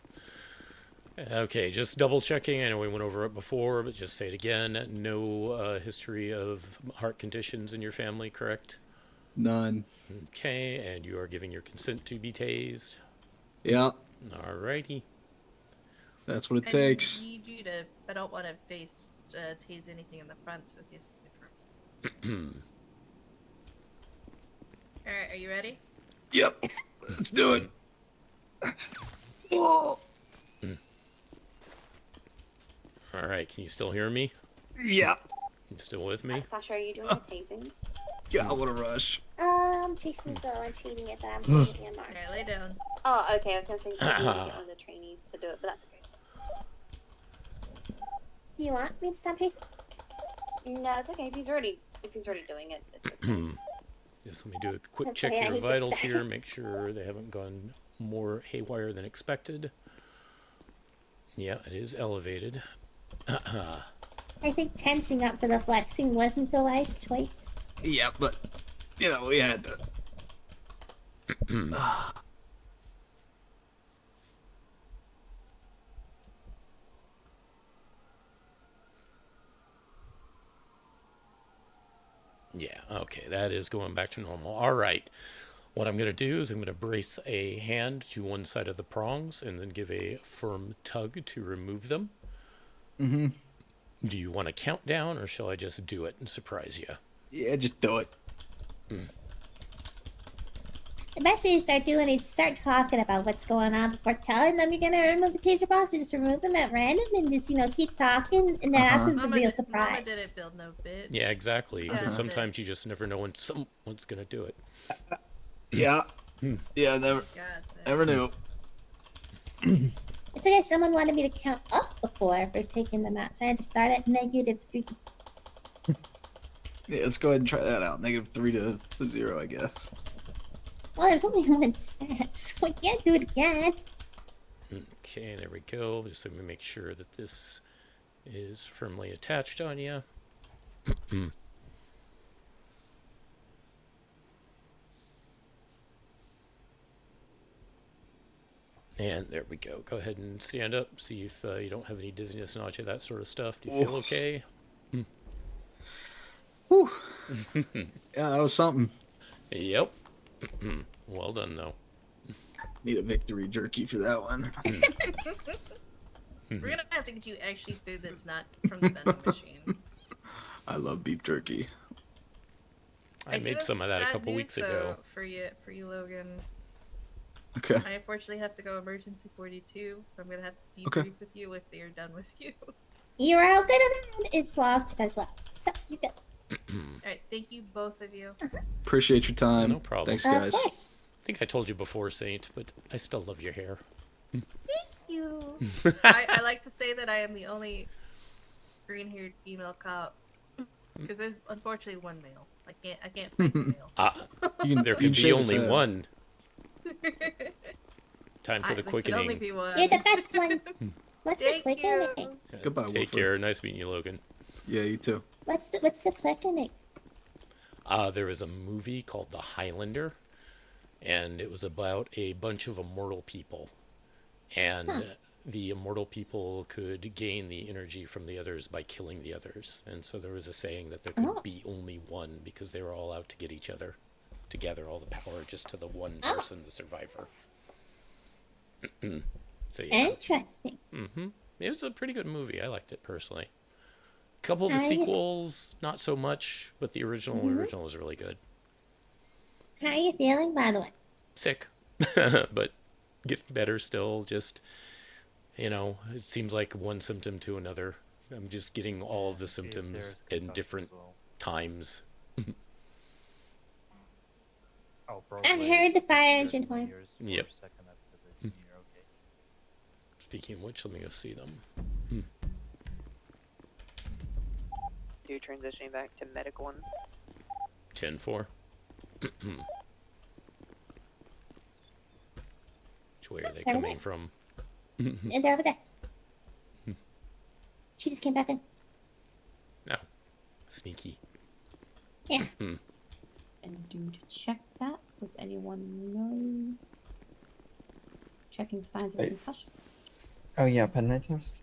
Okay, just double checking. I know we went over it before, but just say it again. No history of heart conditions in your family, correct? None. Okay, and you are giving your consent to be tased? Yeah. Alrighty. That's what it I takes. need you to. I don't want to tase anything in the front, so it gives me different. All right, are you ready? Yep. Let's do it. Oh. All right, can you still hear me? Yeah. You still with me? Sasha, are you doing a tasing? Yeah, I want to rush. Jason's and cheating it, but I'm cheating it. Okay, lay down. Oh, okay. I was gonna say you get one of the trainees to do it, but that's okay. You want me to stop chasing? No, it's okay. If he's already doing it. It's okay. Just let me do a quick That's check okay, I your need to vitals stay. here, make sure they haven't gone more haywire than expected. Yeah, it is elevated. I think tensing up for the flexing wasn't the wise choice. Yeah, but you know we had to. Yeah, okay, that is going back to normal. All right. What I'm going to do is I'm going to brace a hand to one side of the prongs and then give a firm tug to remove them. Mm-hmm. Do you want to count down or shall I just do it and surprise you? Yeah, just do it. The best way to start doing is start talking about what's going on before telling them you're gonna remove the taser prongs. So just remove them at random and just keep talking, and then that's the Mama real did- surprise. Mama didn't build no bitch. Yeah, exactly. Because Yeah. sometimes you just never know when someone's going to do it. Yeah. Yeah, never knew. It's okay. Someone wanted me to count up before for taking them out, so I had to start at -3. Yeah, let's go ahead and try that out. -3 to 0, I guess. Well, there's only one stat, so I can't do it again. Okay, there we go. Just let me make sure that this is firmly attached on you. And there we go. Go ahead and stand up. See if you don't have any dizziness, nausea, that sort of stuff. Do you feel okay? Whew. Yeah, that was something. Yep. Well done, though. Need a victory jerky for that one. We're gonna have to get you actually food that's not from the vending machine. I love beef jerky. I do made have some of that a sad couple news, weeks ago. though, for you, Logan. Okay. I unfortunately have to go emergency 42, so I'm gonna have to debrief Okay. with you if they are done with you. You're all good around. It's locked as well, so you're good. Alright, thank you, both of you. Appreciate your time. No problem. Thanks, guys. Of course. I think I told you before, Saint, but I still love your hair. Thank you. I like to say that I am the only green-haired female cop, because there's unfortunately one male. I can't find the male. There can be only one. Time for the There can quickening. only be one. You're the best one. What's the Thank quickening? Yeah, Goodbye, Take Wolfer. care. Nice meeting you, Logan. Yeah, you too. What's the quickening? There was a movie called The Highlander, and it was about a bunch of immortal people. And the immortal people could gain the energy from the others by killing the others. And so there was a saying that there could be only one because they were all out to get each other, to gather all the power just to the one person, the survivor. So yeah. Interesting. It was a pretty good movie. I liked it personally. A couple of the How are you- sequels, not so much, but the original was really good. How are you feeling, by the way? Sick, but getting better still. Just, it seems like one symptom to another. I'm just getting all of the symptoms in different times. I heard the fire engine horn. Yep. Speaking of which, let me go see them. Do transitioning back to medic 1. 10-4. Which way are they They're coming away. from? And they're over there. She just came back in. No. Sneaky. Yeah. And do to check that, does anyone know? Checking for signs of Wait. concussion. Oh yeah, pen night test.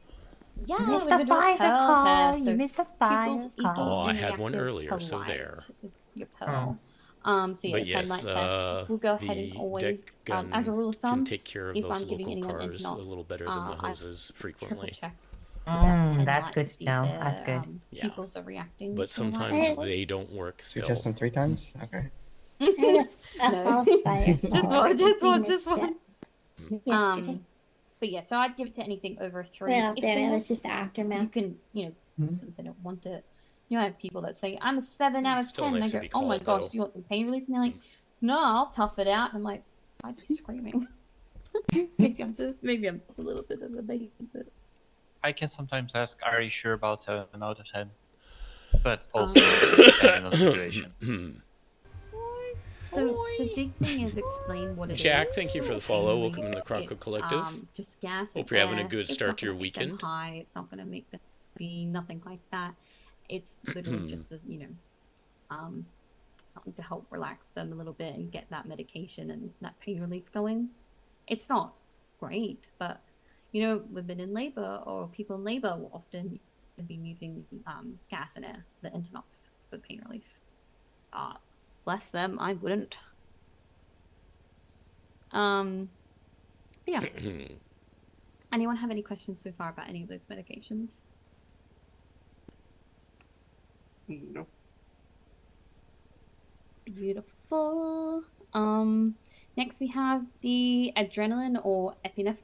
Yeah, You missed we're the gonna do a fire Pearl call. test, You so missed the fire pupils call. equal Oh, I had one inactive earlier, to so light there. is your Pearl. So yeah, But the yes, pen light test. We'll go ahead and the always, deck gun as a rule of thumb, can take care of if those I'm giving local anyone cars a Infinite, little better than the I hoses frequently. triple check. That's good to know. That's good. Yeah. Pupils are reacting. But to light. sometimes they don't work So you still. test them 3 times? Okay. I have a false fire. Just one, just one, just one. Yesterday. But yeah, so I'd give it to anything over 3. Well, If then they it want- was just aftermath. You can, if they don't want it. You know, I have people that say, I'm a 7 out of Still 10. nice and to I be go, oh my called, gosh, though. do you want some pain relief? And they're like, no, I'll tough it out. And I'm like, why'd you screaming? maybe I'm just a little bit of a baby. But... I can sometimes ask, are you sure about 7 out of 10? But also, depending on the situation. So the big thing is explain what it is. Jack, thank you for the follow. Pain Welcome in the relief. Croco It's, Collective. Just gas. Hope and you're having a air. good It's start not to your gonna make them weekend. high. It's not going to make them be nothing like that. It's literally just a, something to help relax them a little bit and get that medication and that pain relief going. It's not great, but women in labor or people in labor will often be using gas and air, the Internox, for pain relief. Bless them, I wouldn't. Yeah. Anyone have any questions so far about any of those medications? No. Beautiful. Next we have the adrenaline or epinephrine.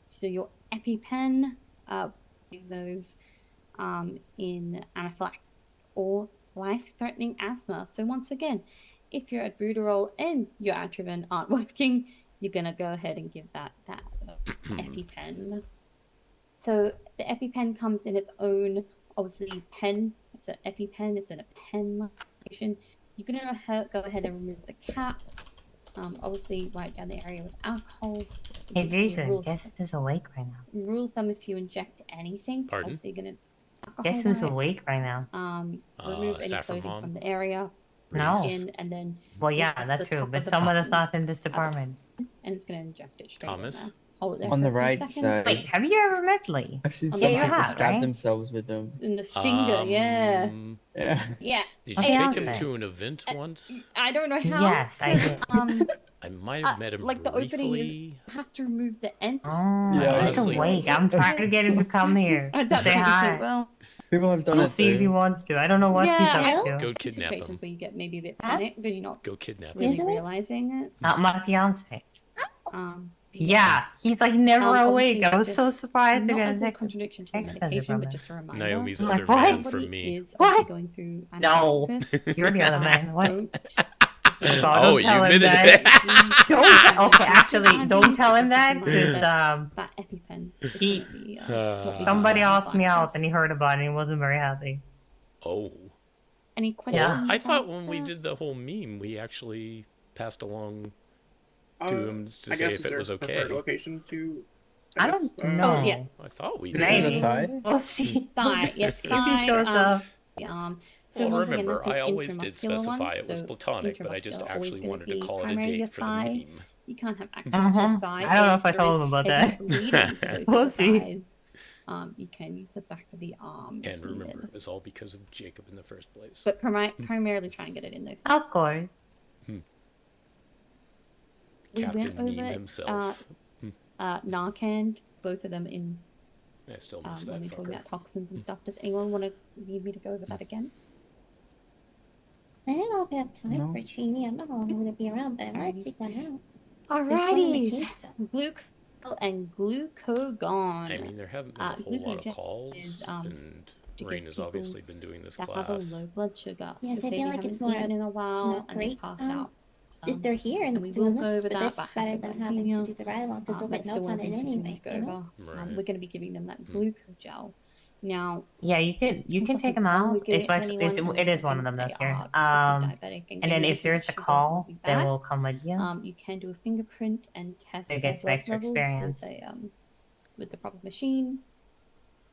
So your EpiPen, those in anaphylactic or life-threatening asthma. So once again, if your albuterol and your Atriven aren't working, you're gonna go ahead and give that EpiPen. So the EpiPen comes in its own, obviously, pen. It's an EpiPen. It's in a pen location. You're gonna go ahead and remove the cap. Obviously, wipe down the area with alcohol. Hey, Jason, guess who's awake right now? Rule of thumb: if you inject anything, Pardon? obviously you're gonna. Guess who's wipe. awake right now? Remove any Saffron clothing Mom? from the area. No. Skin, and then Well, yeah, press that's the true, top but of the someone that's button, not in this department. and it's gonna inject it straight Thomas? in there. Hold it there On for the a few right seconds. side. Wait, have you ever met Lee? I've seen On some the people right, stab right? themselves with them. In the finger, yeah. Yeah. Yeah. Did you Okay, take I'll him say. to an event once? I don't know how. Yes, I did. I might have met him like the opening, briefly. you have to remove the end. Oh, Yeah, he's honestly. awake. I'm trying to get him to come here. That To say made me hi. think, well, People have done We'll it see if he too. wants to. I don't know what he's Yeah, up to. Go kidnap situations him. where you get maybe a bit panicked, but you're not Go kidnap him. really Usually? realizing it. Not my fiance. Um, Yeah, he's like never awake. obviously I was so just surprised to not get as a a text. contradiction to the text message medication, from but him. just a reminder. Naomi's I'm other like, what? man for Somebody me. is What? obviously going through No, anaphylaxis. you're the other man. What? Don't God, Oh, don't you tell him admitted that. it. Don't. Okay, actually, don't tell him that Just because that EpiPen is he- gonna be, what we do somebody in asked me out anaphylaxis. and he heard about it and he wasn't very happy. Oh. Any questions? I thought about when we that? did the whole meme, we actually passed along to him to I say guess if it was okay. preferred location to. I guess, don't know. Oh, yeah. I thought we Is it in did. the thigh? We'll see. Thigh, yes, If thigh. he shows up. So Well, once again, remember, that's I an always did intramuscular specify one, it was so platonic, but I just intramuscular always actually gonna wanted to be call it a primary date your for the thigh. meme. You can't have access to your thigh. I don't know if I There is told him about heavy that. bleeding for both We'll of the see. thighs. You can use the back of the arm. if And remember, needed. it was all because of Jacob in the first place. But primarily try and get it in those. Of course. We Captain went Meme over, himself. Narcan, both of them in I still miss when that we talk fucker. about toxins and stuff. Does anyone want to need me to go over that again? I don't know if I have time No. for training. I'm not long going to be around, but I might Alrighty. take one out. There's one in the Alrighty. Keystone. Glucose and glucagon. I mean, there haven't been a whole lot of glucogen calls, is, and to Rain give has people obviously been doing this that have a class. low blood sugar. Yes, to I say feel they like it's haven't more eaten in a while not and they great, pass if out. they're here and we will doing go this, over but that, this but is better than having to do the ride along because they'll get that's still notes one on of the it things we need anyway. to go You know? over. Right. We're going to be giving them that glucose gel. Now, Yeah, you can take them out. It's like it is one of them that's here. And then if there's a call, then we'll come with you. you can do a fingerprint and test To their get some blood extra levels experience. with the proper machine.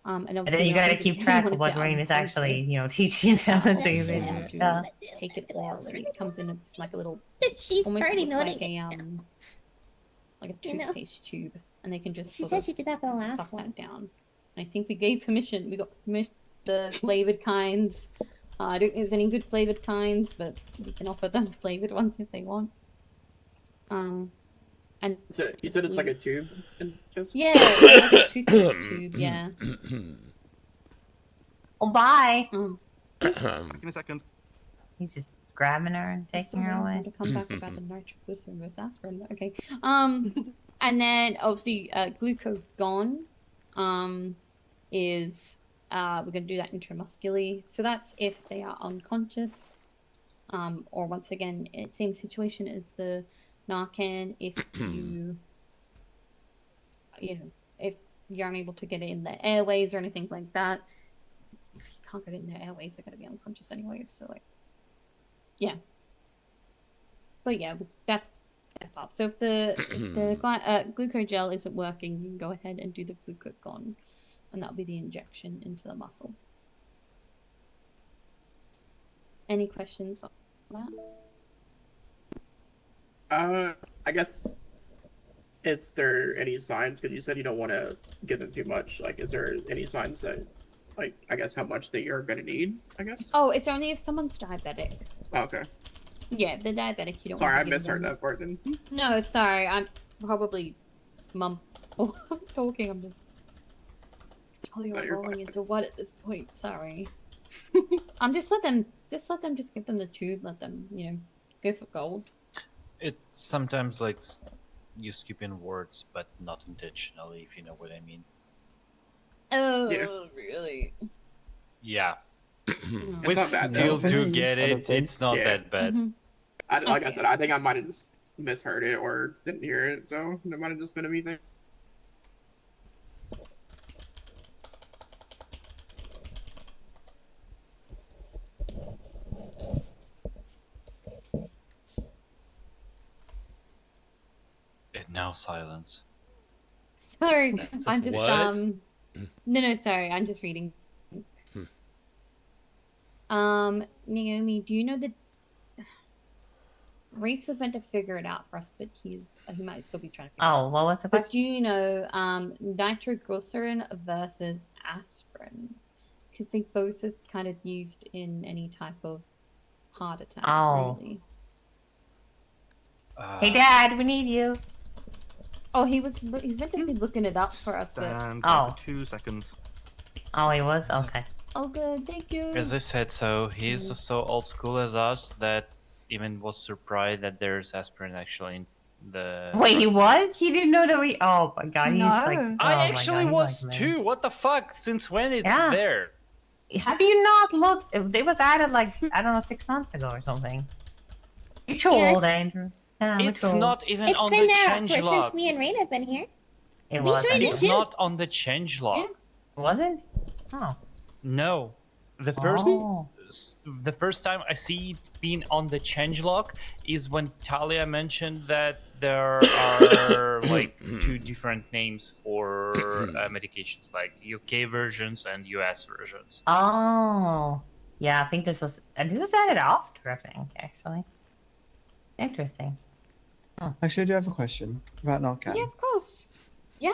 And And obviously then you not gotta if keep you track wanna of what get Rain is actually, unconscious, teaching them. So obviously you you can can stuff. take it orally. It comes in like a little, She's almost already looks noting like it. a You know. toothpaste tube, and they can just She sort said of she did that for the last suck one. that down. I think we gave permission. We got permission the flavored kinds. I don't think there's any good flavored kinds, but we can offer them flavored ones if they want. And So you said it's like a tube, and just yeah, like a toothpaste tube. Yeah. Oh, bye. Give me a second. He's just grabbing her and taking her Sorry, I away. want to come back about the nitroglycerin versus aspirin. Okay. And then obviously glucagon is we're going to do that intramuscularly. So that's if they are unconscious, or once again, same situation as the Narcan. If if you're unable to get it in the airways or anything like that, if you can't get it in their airways, they're going to be unconscious anyways. So like, yeah. But yeah, that's that part. So if the glucogel isn't working, you can go ahead and do the glucagon, and that'll be the injection into the muscle. Any questions on that? I guess, is there any signs? Because you said you don't want to give them too much. Like, is there any signs that, like, I guess how much that you're gonna need? I guess. Oh, it's only if someone's diabetic. Oh, okay. Yeah, the diabetic you don't. Sorry, I want to give misheard them. that part. Then. No, sorry, I'm probably talking. I'm just. It's probably all rolling into what at this point. Sorry. I'm just let them give them the tube. Let them go for gold. It sometimes like you skip in words, but not intentionally, if you know what I mean. Oh, Yeah. really? Yeah. It's We not bad, still though. do get it. It's not Yeah. that bad. Like I said, I think I might have just misheard it or didn't hear it, so that might have just been a me thing. And now silence. Sorry, Says I'm just what? No, sorry, I'm just reading. Naomi, do you know that Reese was meant to figure it out for us, but he might still be trying to figure it out. Oh, what was the But question? do you know nitroglycerin versus aspirin? Because they both are kind of used in any type of heart attack, Oh. really. Hey, Dad, we need you. Oh, he's meant to be looking it up for us, but Stand by for 2 seconds. Oh, he was? Okay. oh, good, thank you. As I said, so he's so old school as us that even was surprised that there's aspirin actually in the. Wait, he was? He didn't know that we. Oh my god, he's like. Oh I my actually God, he's was like, too. What the fuck? Since when it's Yeah. there? Have you not looked? It was added like, I don't know, 6 months ago or something. You're too Yeah, old, Andrew. Yeah, we're It's too old. not even It's on been the there change since log. me and Rain have been here. It We was. joined it It's too. not on the change log. Was it? Oh. No. The first time I see it being on the change log is when Talia mentioned that there are like 2 different names for medications, like UK versions and US versions. Oh. Yeah, I think this was added after, I think, actually. Interesting. Actually, I do have a question about Narcan. Yeah, of course. Yeah.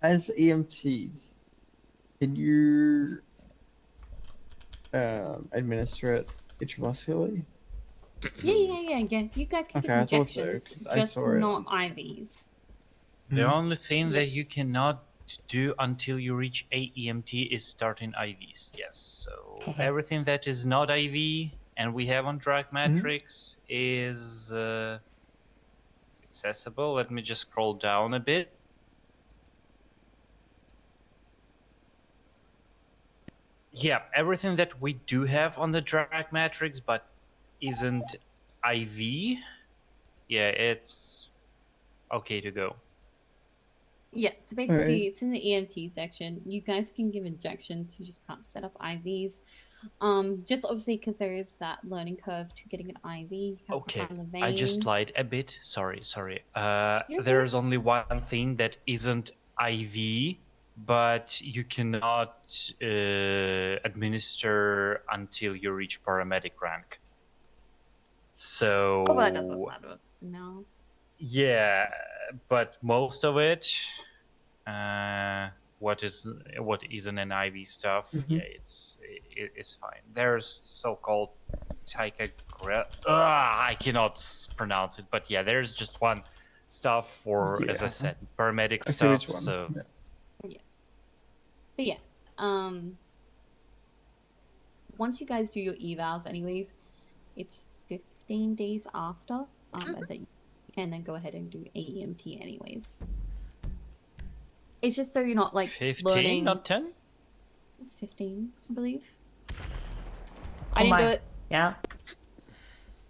As EMTs, can you administer it intramuscularly? Yeah. You guys can Okay, get I thought so, injections, 'cause I just saw it. not IVs. The only thing that you Yes. cannot do until you reach AEMT is starting IVs. Yes, so everything that is not IV and we have on Drag Matrix is accessible. Let me just scroll down a bit. Yeah, everything that we do have on the Drag Matrix but isn't IV, yeah, it's okay to go. Yeah, so basically Alright. it's in the EMT section. You guys can give injections, you just can't set up IVs. Just obviously because there is that learning curve to getting an IV. You have to Okay, find the I just vein. lied a bit. Sorry. You're There's only one thing that isn't IV, but you cannot administer until you reach paramedic rank. So. Oh, but that doesn't matter for now. Yeah, but most of it, what isn't an IV stuff, yeah, it's fine. There's so-called I cannot pronounce it, but yeah, there's just one stuff for, as I said, paramedic I see which stuff. one. So Yeah. But yeah, once you guys do your evals anyways, it's 15 days after that you can then go ahead and do AEMT anyways. It's just so you're not like 15, learning. not 10? It's 15, I believe. I didn't do it. Yeah.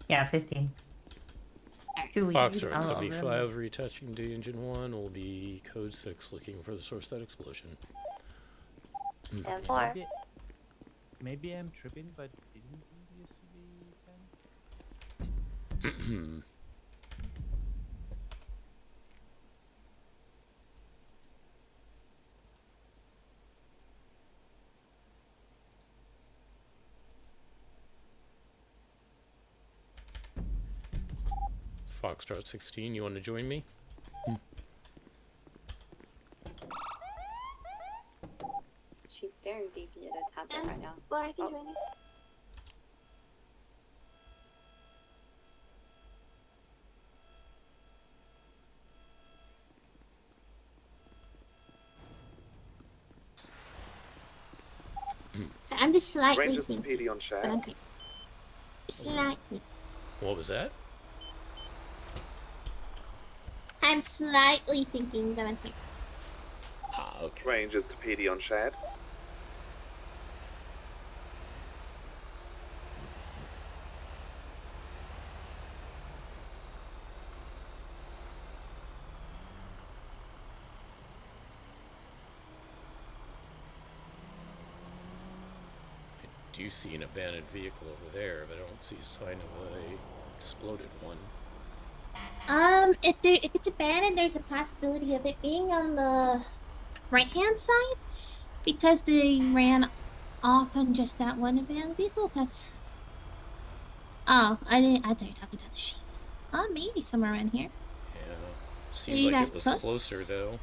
Yeah, 15. Foxtrot 75 retouching to engine 1 will be code 6 looking for the source of that explosion. And 4. Maybe I'm tripping, but didn't it used to be 10? Foxtrot 16, you want to join me? She's very deeply at a tablet right now. Well, I can join you. So I'm just slightly Rangers and thinking. PD on But share. I'm slightly. What was that? I'm slightly thinking that I'm here. Ah, okay. Rangers to PD on shared. I do see an abandoned vehicle over there, but I don't see a sign of a exploded one. If it's abandoned, there's a possibility of it being on the right-hand side, because they ran off on just that one abandoned vehicle. That's. Oh, I thought you were talking about the sheep. Oh, maybe somewhere around here. Yeah. you Seemed like got it was Cooks? closer, though.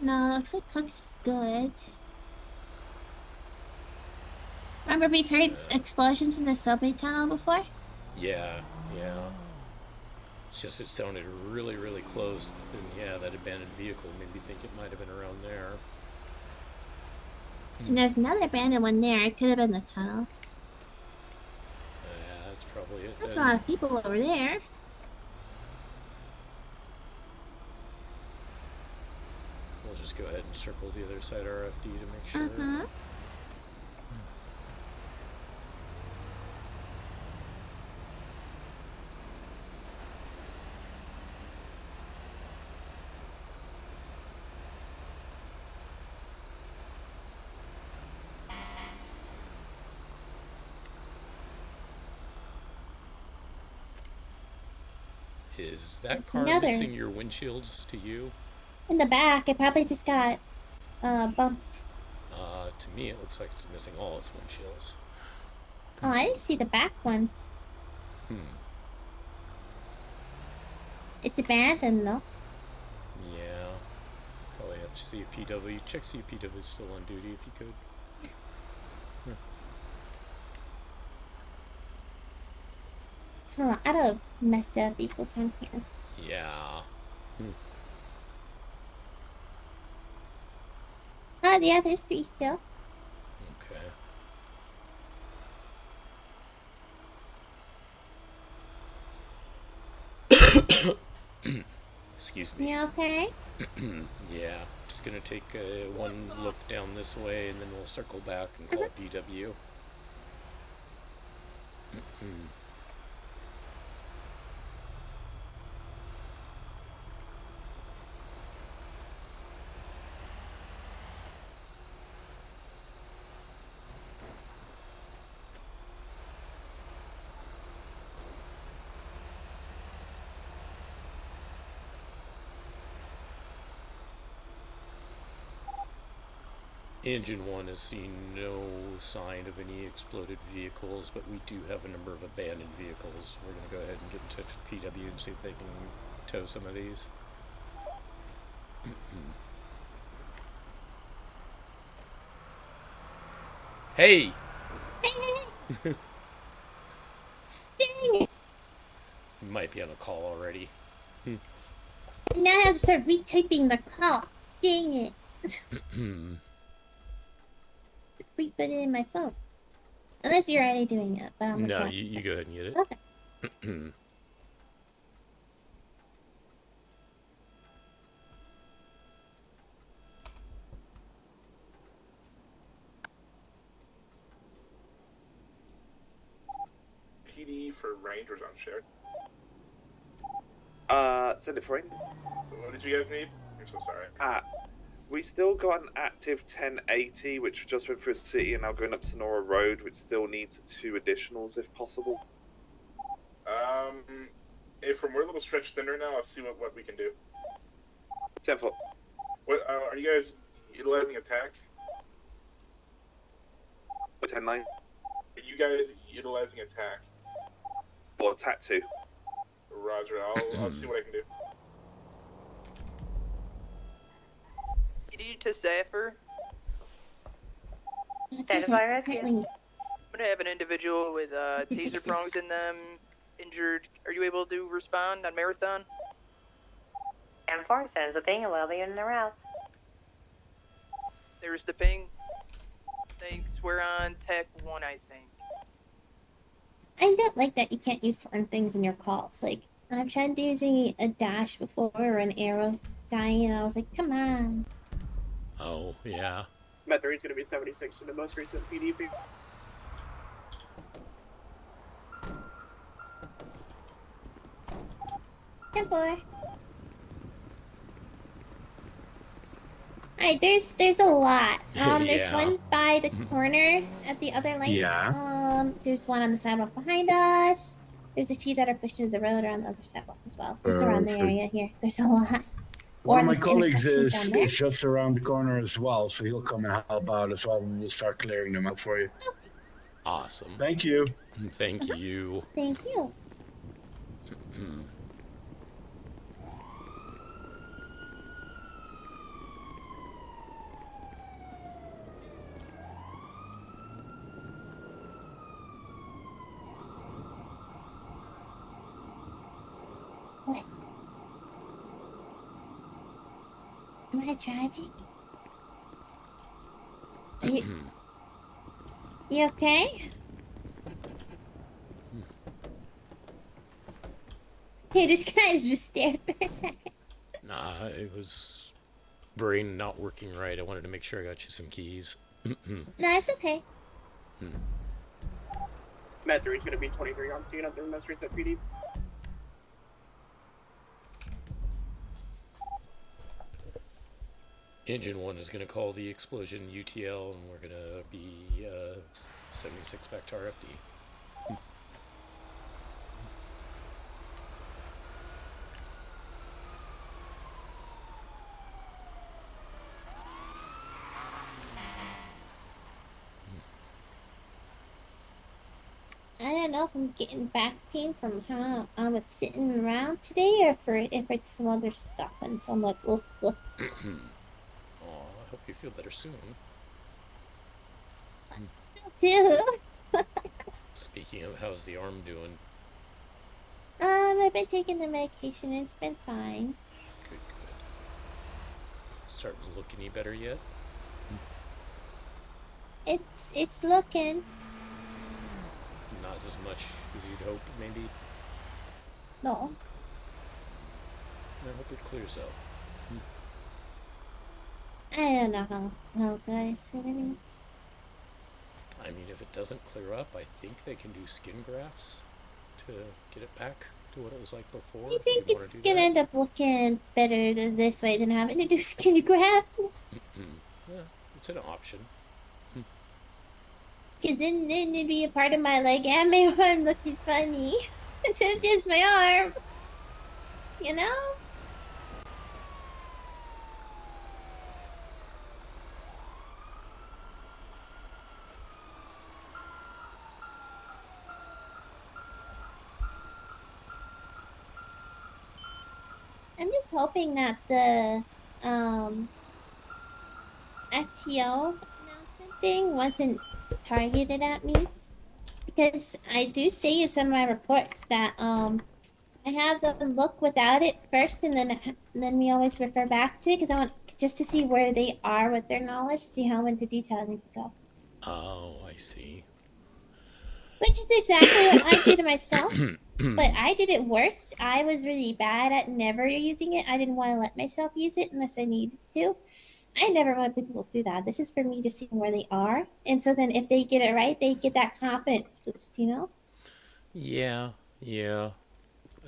No, looks like Cooks is good. Remember we've heard explosions in the subway tunnel before? Yeah, yeah. It's just it sounded really, really close, but then, yeah, that abandoned vehicle made me think it might have been around there. And there's another abandoned one there. It could have been the tunnel. Yeah, that's probably it That's a then. lot of people over there. We'll just go ahead and circle the other side RFD to make sure. Uh-huh. Is that It's car another. missing your windshields to you? In the back, it probably just got bumped. To me, it looks like it's missing all its windshields. Oh, I didn't see the back one. It's abandoned though. Yeah. Probably have to see a PW. Check see if PW is still on duty if you could. It's a lot of messed up vehicles down here. Yeah. Oh, yeah, there's 3 still. Okay. Excuse me. You okay? Yeah. Just gonna take one look down this way, and then we'll circle back and call PW. Engine 1 has seen no sign of any exploded vehicles, but we do have a number of abandoned vehicles. We're going to go ahead and get in touch with PW and see if they can tow some of these. Hey! Dang it! You might be on a call already. Now I have to start retyping the call. Dang it. Re-put it in my phone. Unless you're already doing it, but I'm No, you go ahead and get it. Okay. for rangers on shared. Send it for him. What did you guys need? I'm so sorry. We still got an active 1080, which just went through a city and now going up Sonora Road, which still needs 2 additionals if possible. If we're a little stretched thinner now, let's see what we can do. 10-4. What, are you guys utilizing attack? 10-9. Are you guys utilizing attack? Or attack 2. Roger, I'll see what I can do. You to Zephyr. Apparently. I'm gonna have an individual with taser prongs in them, injured. Are you able to respond on Marathon? M4 says the ping will be in the route. There's the ping. Thanks. We're on Tech 1, I think. I don't like that you can't use certain things in your calls. Like, I've tried using a dash before or an arrow dying, and I was like, come on. Oh, yeah. Met 3 is going to be 76 in the most recent PDP. Good boy. Alright, there's a lot. There's Yeah. one by the corner at the other lane. Yeah. There's one on the sidewalk behind us. There's a few that are pushed into the road or on the other sidewalk as well. Just around the Perfect. area here. There's a lot. One of my there's colleagues intersections is, down there. is just around the corner as well, so he'll come and help out as well. We'll start clearing them out for you. Awesome. Thank you. Thank you. Thank you. What? Am I driving? Are you okay? Hey, this guy just stared for a second. Nah, it was brain not working right. I wanted to make sure I got you some keys. No, it's okay. Met 3 is going to be 23 on scene at the most recent PD. Engine 1 is going to call the explosion UTL, and we're going to be 76 back to RFD. I don't know if I'm getting back pain from how I was sitting around today, or if it's some other stuff, and so I'm like, ugh. Oh, I hope you feel better soon. Too. Speaking of, how's the arm doing? I've been taking the medication and it's been fine. Good. Starting to look any better yet? It's looking. Not as much as you'd hope, maybe. No. I hope it clears up. I don't know how guys. I mean, if it doesn't clear up, I think they can do skin grafts to get it back to what it was like before. I think it's gonna end up looking better this way than having to do skin graft. Yeah, it's an option. Cause then it'd be a part of my leg and my arm looking funny. It's just my arm. You know? I'm just hoping that the FTO announcement thing wasn't targeted at me, because I do say in some of my reports that I have them look without it first, and then we always refer back to it, because I want just to see where they are with their knowledge, to see how into detail I need to go. Oh, I see. Which is exactly what I did myself, but I did it worse. I was really bad at never using it. I didn't want to let myself use it unless I needed to. I never want people to do that. This is for me to see where they are. And so then if they get it right, they get that confidence boost, you know? Yeah, yeah.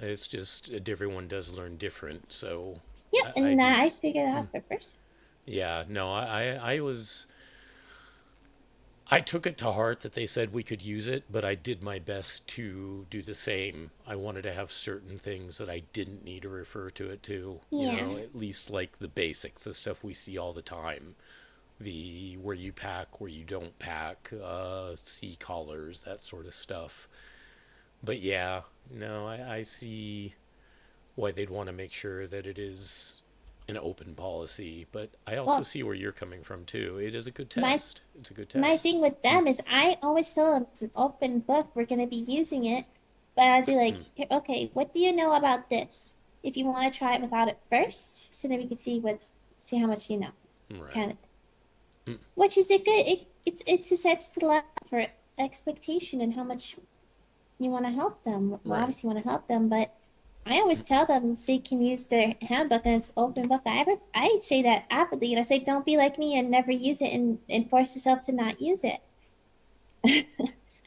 It's just everyone does learn different, so. Yep, and I figured out for first. Yeah, no, I took it to heart that they said we could use it, but I did my best to do the same. I wanted to have certain things that I didn't need to refer to it to. You know, at least like the basics, the stuff we see all the time. The where you pack, where you don't pack, sea collars, that sort of stuff. But yeah, no, I see why they'd want to make sure that it is an open policy, but I also see where you're coming from too. It is a good test. It's a good test. My thing with them is I always tell them it's an open book. We're gonna be using it, but I'll do like, okay, what do you know about this? If you want to try it without it first, so then we can see how much you know. Right. Kind of. Which is a good. It sets the level for expectation and how much you want to help them. Well, obviously you want to help them, but I always tell them they can use their handbook and it's open book. I say that avidly, and I say don't be like me and never use it and force yourself to not use it.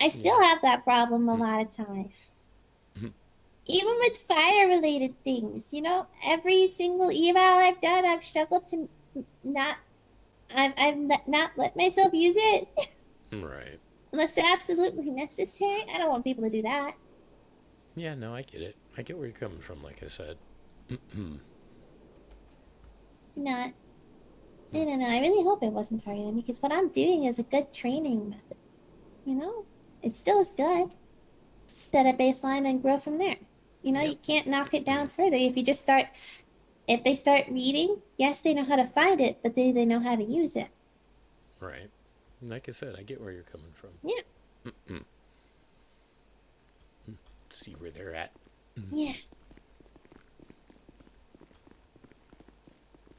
I still have that problem a lot of times. Even with fire-related things, you know, every single eval I've done, I've struggled to I've not let myself use it. Right. Unless it's absolutely necessary. I don't want people to do that. Yeah, no, I get it. I get where you're coming from, like I said. Not. I don't know. I really hope it wasn't targeted because what I'm doing is a good training method. You know? It still is good. Set a baseline and grow from there. You know, you can't knock it down further. If you just start... If they start reading, yes, they know how to find it, but they know how to use it. Right. Like I said, I get where you're coming from. Yeah. See where they're at. Yeah.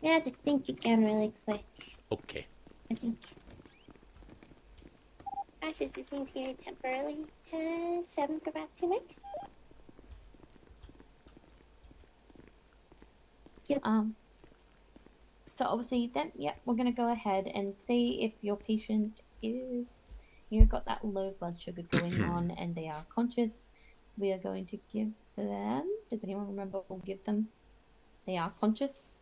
You have to think again really quick. Okay. I think. Ashes is being here temporarily to 7 for about 2 weeks. Yep. So obviously then, we're gonna go ahead and see if your patient is, got that low blood sugar going on and they are conscious. We are going to give them. Does anyone remember what we'll give them? They are conscious.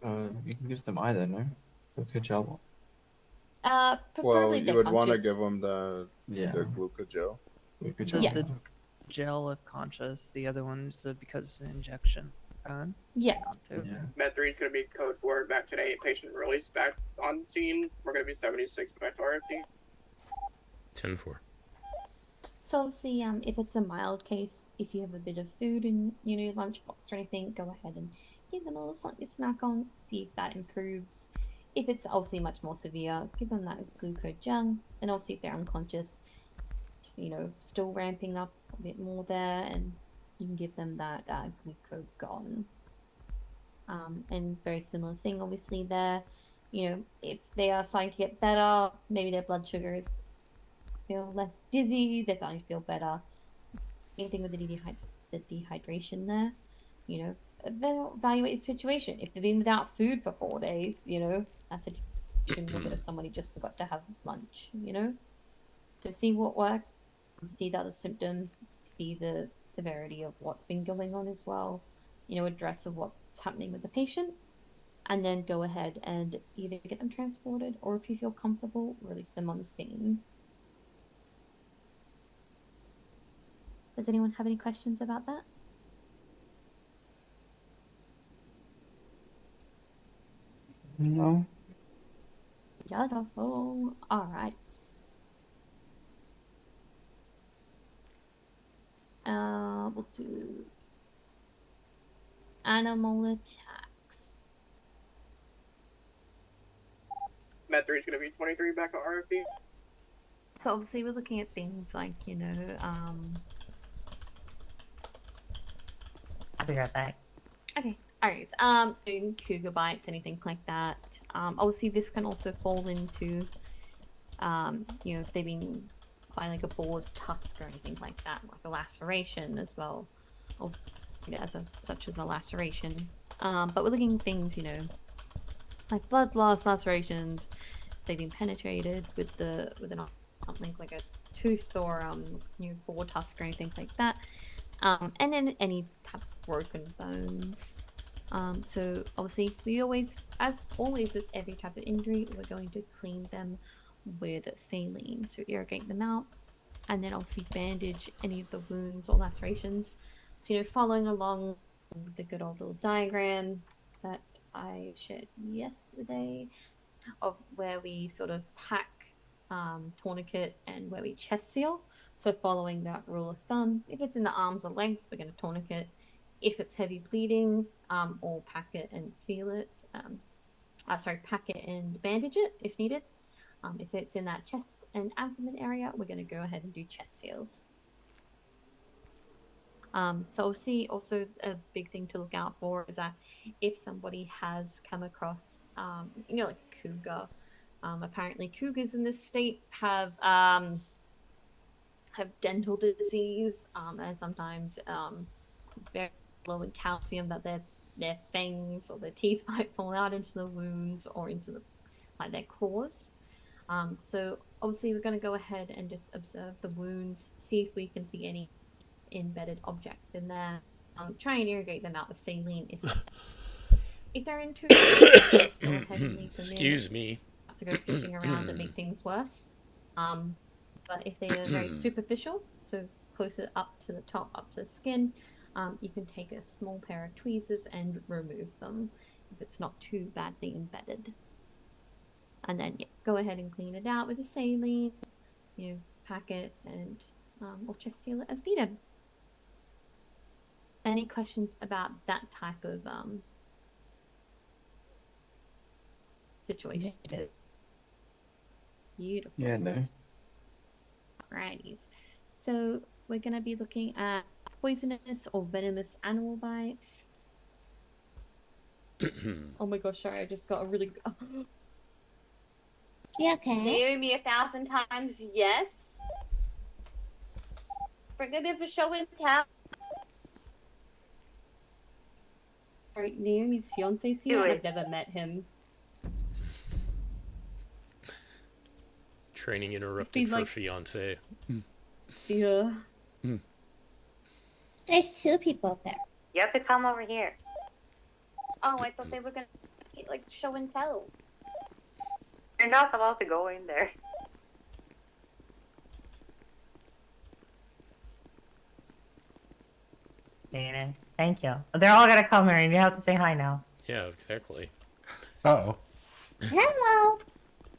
You can give them either, no? Glucogel. Preferably you would want to give them the glucogel. The gel if conscious. The other one's because it's an injection. Med 3 is going to be code 4 back today. Patient release back on scene. We're going to be 76 back to RFD. 10-4. So obviously, if it's a mild case, if you have a bit of food in your lunchbox or anything, go ahead and give them a little something to snack on, see if that improves. If it's obviously much more severe, give them that glucogel, and obviously if they're unconscious, still ramping up a bit more there, and you can give them that glucagon. And very similar thing, obviously there. If they are starting to get better, maybe their blood sugar is feel less dizzy, they're starting to feel better. Anything with the dehydration there, evaluate the situation. If they've been without food for 4 days, that's a situation whether somebody just forgot to have lunch, to see what worked, see the other symptoms, see the severity of what's been going on as well, address of what's happening with the patient, and then go ahead and either get them transported or if you feel comfortable, release them on the scene. Does anyone have any questions about that? No. Beautiful. All right. We'll do animal attacks. Med 3 is going to be 23 back on RFD. So obviously we're looking at things like, I'll be right back. Okay. Alright. Doing cougar bites, anything like that. Obviously this can also fall into, if they've been by like a boar's tusk or anything like that, like a laceration as well. Also, such as a laceration. But we're looking at things, like blood loss, lacerations. They've been penetrated with an something like a tooth or boar tusk or anything like that. And then any type of broken bones. So obviously we always, as always with every type of injury, we're going to clean them with saline to irrigate them out, and then obviously bandage any of the wounds or lacerations. So following along the good old little diagram that I shared yesterday of where we sort of pack tourniquet and where we chest seal. So following that rule of thumb, if it's in the arms or legs, we're going to tourniquet. If it's heavy bleeding, or pack it and seal it. Pack it and bandage it if needed. If it's in that chest and abdomen area, we're going to go ahead and do chest seals. So obviously also a big thing to look out for is that if somebody has come across, like a cougar, apparently cougars in this state have dental disease, and sometimes very low in calcium, that their fangs or their teeth might fall out into the wounds or into their claws. So obviously we're going to go ahead and just observe the wounds, see if we can see any embedded objects in there. Try and irrigate them out with saline if they're in too just go ahead and leave them Excuse me. to go fishing around and make things worse. But if they are very superficial, so closer up to the top, up to the skin, you can take a small pair of tweezers and remove them if it's not too badly embedded. And then go ahead and clean it out with a saline, pack it and or chest seal it as needed. Any questions about that type of situation? Beautiful. Yeah, no. Alrighties. So we're going to be looking at poisonous or venomous animal bites. Oh my gosh, sorry, I just got a really... You okay? Marry me 1,000 times, yes. Forgive me for show and tell. Sorry, Naomi's fiance's here. I've never met him. Training interrupted for fiance. Yeah. There's two people there. You have to come over here. Oh, I thought they were gonna show and tell. You're not allowed to go in there. Dana, thank you. They're all gonna come here, and you have to say hi now. Yeah, exactly. Uh-oh. Hello.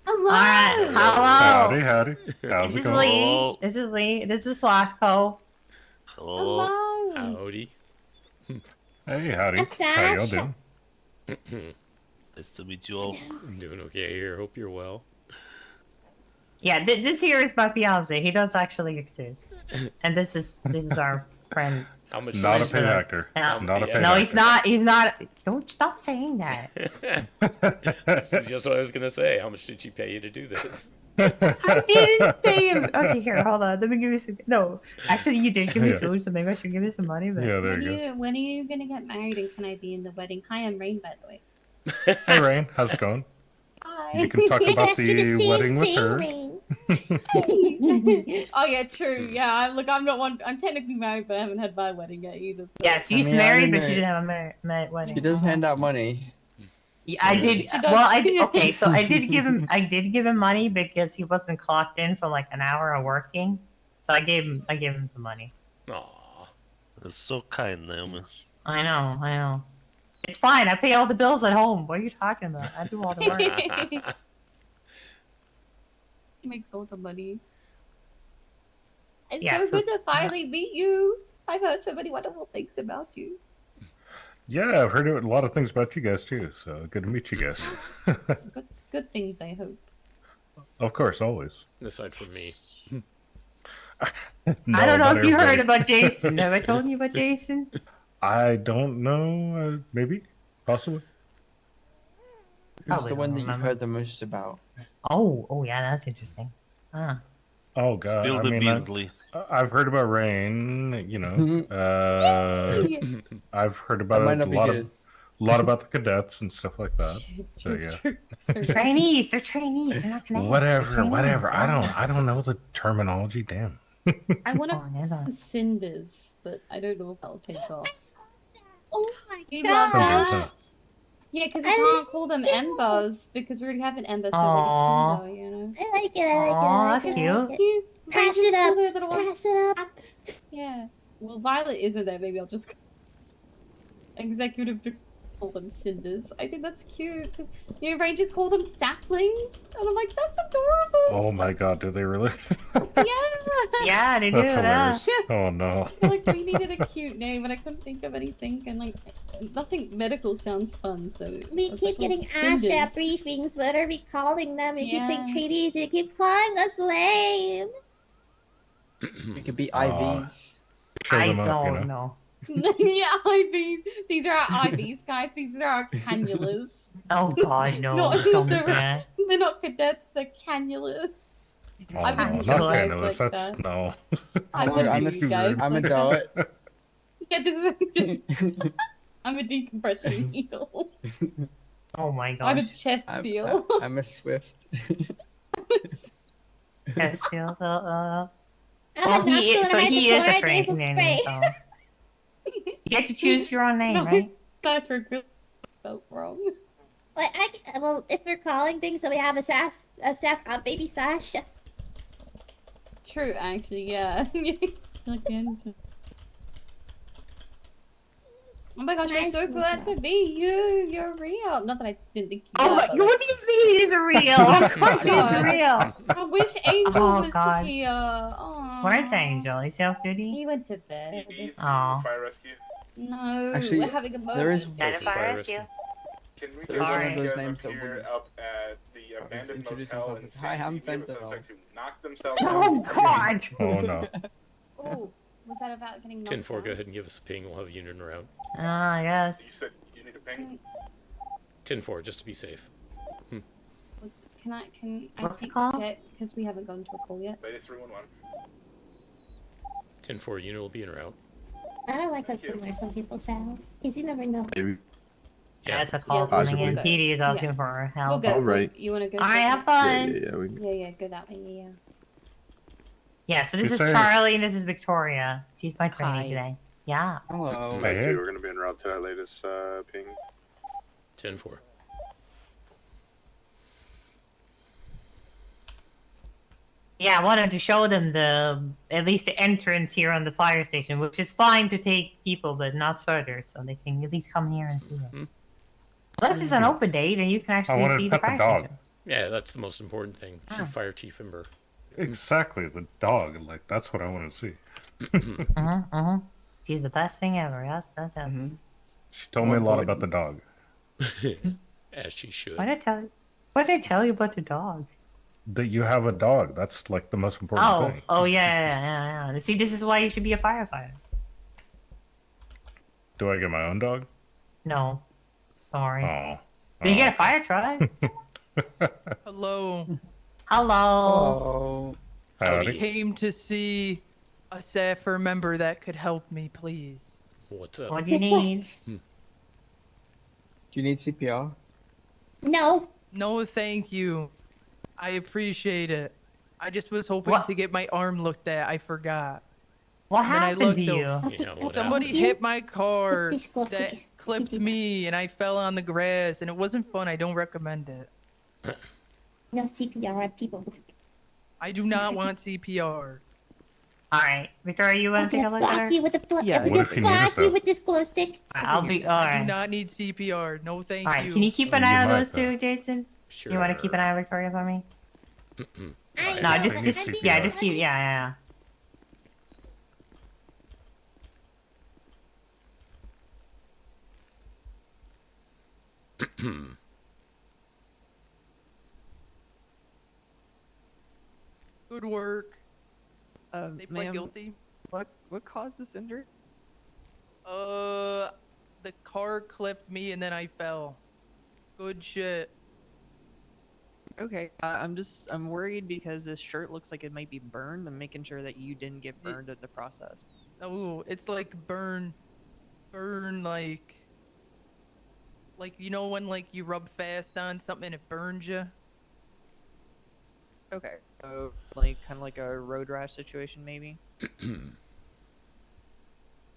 Hello. All right, hello. Howdy, howdy. How's This it is going? Lee. This is Lee. This is Slashco. Hello. Howdy. Hey, howdy. I'm How y'all Sasha. doing? Nice to meet you all. I'm doing okay here. Hope you're well. Yeah, this here is my fiance. He does actually exist, and this is our friend. How much? Not a paid actor. No, Not a paid no, actor. he's not. He's not. Don't stop saying that. This is just what I was gonna say. How much did she pay you to do this? I didn't pay him. Okay, here, hold on. Let me give you some. No, actually, you did give me Yeah. food, so maybe I should give you some money. But Yeah, there you go. When are you gonna get married and can I be in the wedding? Hi, I'm Rain, by the way. Hey, Rain. How's it going? Hi. You can talk I'd about ask you the the same wedding with thing, her. Rain. Oh yeah, true. Yeah, I'm not one. I'm technically married, but I haven't had my wedding yet either. So. yeah, she's married, but she didn't have a wedding. She does hand out money. Yeah, I did. She does. Well, I did. Okay, so I did give him. I did give him money because he wasn't clocked in for like an hour of working. So I gave him some money. Aw. That's so kind, Naomi. I know. It's fine. I pay all the bills at home. What are you talking about? I do all the work. He makes all the money. It's Yeah, so so- good to finally meet you. I've heard so many wonderful things about you. Yeah, I've heard a lot of things about you guys too, so good to meet you guys. Good things, I hope. Of course, always. Aside from me. I don't know if you heard everybody. about Jason. Have I told you about Jason? I don't know. Maybe, possibly. Who's Probably the one don't that you've remember. heard the most about? Oh yeah, that's interesting. Huh. Oh God! Spill I the mean, beans, Lee. I've heard about Rain. You know, I've heard That about might a not be lot good. of lot about the cadets and stuff like that. So yeah. Trainees. They're trainees. They're not cadets. Whatever. I don't know the terminology. Damn. I want to cinders, but I don't know if that'll take off. Oh my You god! love that? Yeah, because we can't call them embers because we already have an ember, so like a cinder, you know. I like it. I like it. I like that's it. I like cute. it. Pass it up. Pass it up. Yeah. Well, Violet isn't there. Maybe I'll just executive to call them cinders. I think that's cute because you know Rangers call them saplings, and I'm like, that's adorable. Oh my god, do they really? Yeah. Yeah, they do. That's hilarious. Oh no. Like we needed a cute name, and I couldn't think of anything, and like nothing medical sounds fun. So We keep getting asked at briefings, what are we calling them? We keep saying treaties, they keep calling us lame. We could be IVs. Show them up, you know? know. Yeah, IVs. These are our IVs, guys. These are our cannulas. Oh god, no. No, Don't do they're, that. they're not cadets. They're cannulas. Oh, I've been no, not generous cannulas. like That's that. no. I'm a dart. Yeah, this is, I'm a decompression needle. Oh my I'm a gosh. chest deal. I'm a Swift. Yes, yes, I'm well, a he is, so Knoxville he is a hydrochloride trainee. nasal So. spray. You get to choose your own name, No, right? Patrick really spelled wrong. Well, if we're calling things, so we have a baby Sasha. True, actually, yeah. Like the engine. Oh my gosh, we're Nice so glad to be you. You're real. Not that I didn't think you Oh were, my, but, what do you mean he's real? Of course he's God. real. I wish Angel Oh, was God. here. Aww. Where's Angel? Is he off duty? He went to bed. Oh. Fire rescue. No, Actually, we're having a moment. there is Fire rescue. Can we There's one of you those guys names up that here wins. up at the abandoned introduce motel myself in with, "Hi, San I'm Diego Fentanyl." suspect who knocked themselves Oh out. god! Oh no. Oh, was that about getting knocked 10-4, out? go ahead and give us a ping. We'll have a unit around. Ah, yes. You said you need a ping? 10-4, just to be safe. Can I What's it take called? Jet because we haven't gone to a call yet? Latest 311. 10-4, unit will be en route. I don't like how similar some people sound. Because you never know. Yeah, it's a call Yeah, coming in. we'll go. PD is asking Yeah. for help. We'll go. All right. You want to go? All right, Jet? have fun. Yeah, go that way. Yeah. Yeah, so this She's is saying- Charlie and this is Victoria. She's my trainee Hi. today. Yeah. Hello. Hey, hey. We're going to be en route to that latest ping. 10-4. Yeah, I wanted to show them at least the entrance here on the fire station, which is fine to take people, but not further, so they can at least come here and see it. Unless it's an open date and you can I actually wanted see to the pet fire the dog. station. Yeah, that's the most important thing. Ah. Chief Fire Chief Ember. Exactly, the dog. Like that's what I want to see. She's the best thing ever. Yes. She told me a lot about the dog. As she should. What did I tell you about the dog? That you have a dog. That's like the most important thing. Oh yeah. See, this is why you should be a firefighter. Do I get my own dog? No. Sorry. Oh. But you get a fire truck. Hello. Hello. I came to see a SAFR member that could help me, please. What's up? What do you need? Do you need CPR? No. No, thank you. I appreciate it. I just was hoping to get my arm looked at. I forgot. What And then I happened to looked you? over- Yeah, what Somebody happened? hit my car Please go that stick. clipped me, and I fell on the grass, and it wasn't fun. I don't recommend it. No CPR on people. I do not want CPR. All right, Victoria, you want to take a look at her? Block you with a Yeah. What if you need it, block you though? with this glow stick. I'll be all I do right. not need CPR. No, thank All right, you. can you keep an You eye on might, those two, Jason? Sure. You want to keep an eye on Victoria for me? I No, know, just I'm just being yeah, just keep funny. yeah. Good work. They pled Ma'am, guilty. what caused this injury? The car clipped me and then I fell. Good shit. Okay, I'm worried because this shirt looks like it might be burned. I'm making sure that you didn't get burned in the process. Oh, it's like burn like Like, you know when like you rub fast on something and it burns you? Okay. So like kind of like a road rash situation, maybe.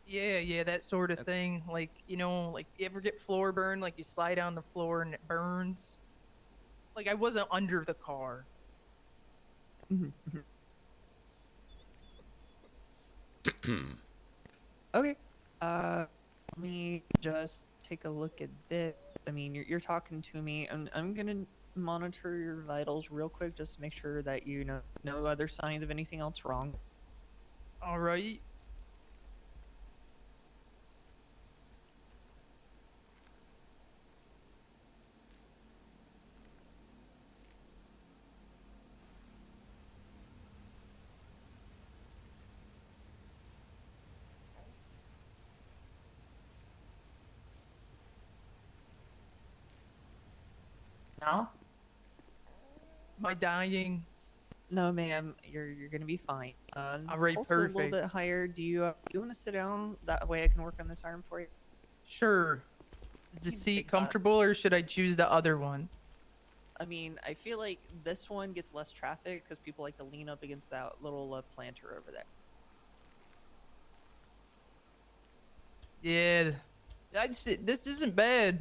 Yeah, that sort of thing. Like, you know, like you ever get floor burn? Like you slide on the floor and it burns. Like I wasn't under the car. Okay. Let me just take a look at this. I mean, you're talking to me. I'm gonna monitor your vitals real quick, just to make sure that you know no other signs of anything else wrong. All right. No? Am I dying? No, ma'am, you're gonna be fine. All right, Pulse a little bit perfect. higher. Do you want to sit down? That way I can work on this arm for you. Sure. Is the You just seat take that. comfortable or should I choose the other one? I mean, I feel like this one gets less traffic because people like to lean up against that little planter over there. Yeah. This isn't bad.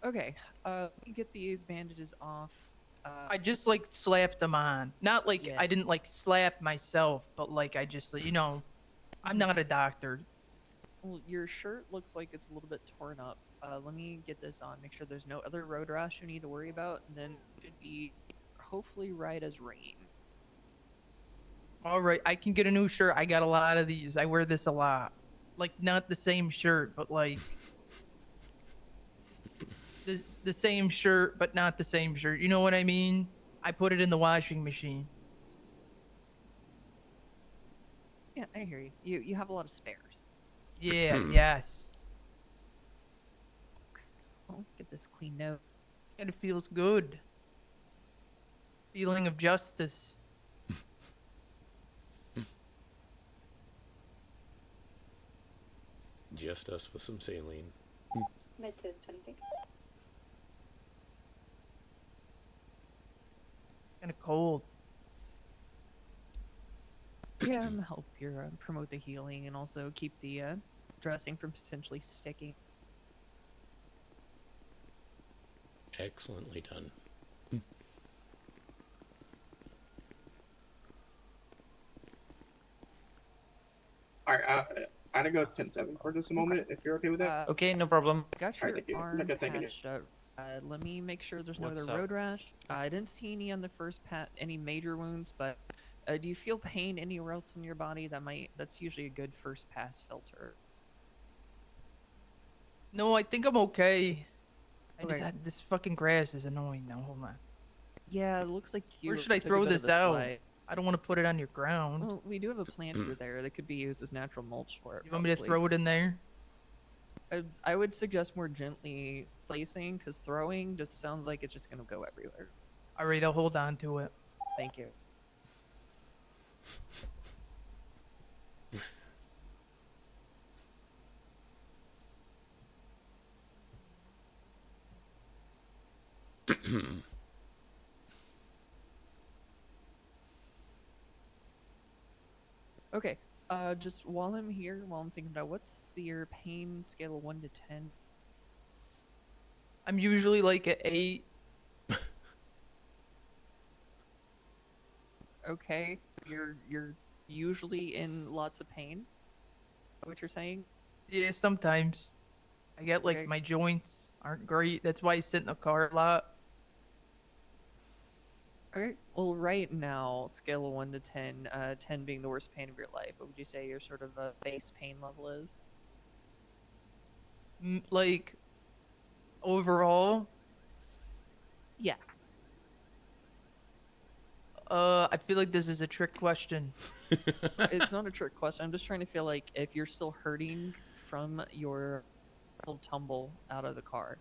Okay, let me get these bandages off. I just like slapped them on. Not like Yeah. I didn't like slap myself, but like I just, you know, I'm not a doctor. Well, your shirt looks like it's a little bit torn up. Let me get this on. Make sure there's no other road rash you need to worry about. And then it should be hopefully right as rain. All right, I can get a new shirt. I got a lot of these. I wear this a lot. Like not the same shirt, but like the same shirt, but not the same shirt. You know what I mean? I put it in the washing machine. Yeah, I hear you. You have a lot of spares. Yeah, yes. I'll get this cleaned out. And it feels good. Feeling of justice. Just us with some saline. Mid to 23. Kind of cold. Yeah, and help your promote the healing and also keep the dressing from potentially sticking. Excellently done. All right, I'm gonna go 10-7 for just a moment, if you're okay with that. Okay, no problem. Got All your right, thank you. arm Okay, thank you. patched up. Let me make sure there's no What's other up? road rash. I didn't see any on the first pat, any major wounds, but do you feel pain anywhere else in your body that's usually a good first pass filter? No, I think I'm okay. Okay. This fucking grass is annoying now. Hold on. Yeah, it looks like you. Where should I took a throw bit of this a out? slide. I don't want to put it on your ground. Well, we do have a planter there that could be used as natural mulch for it. You want me to probably. throw it in there? I would suggest more gently placing, because throwing just sounds like it's just gonna go everywhere. All right, I'll hold on to it. Thank you. Okay. Just while I'm here, while I'm thinking about what's your pain scale of 1 to 10? I'm usually like an 8. Okay. You're usually in lots of pain. Is that what you're saying? Yeah, sometimes. I get like Okay. my joints aren't great. That's why I sit in the car a lot. Okay. Well, right now, scale of 1 to 10, 10 being the worst pain of your life, what would you say your sort of base pain level is? Like overall, Yeah. I feel like this is a trick question. It's not a trick question. I'm just trying to feel like if you're still hurting from your tumble out of the car?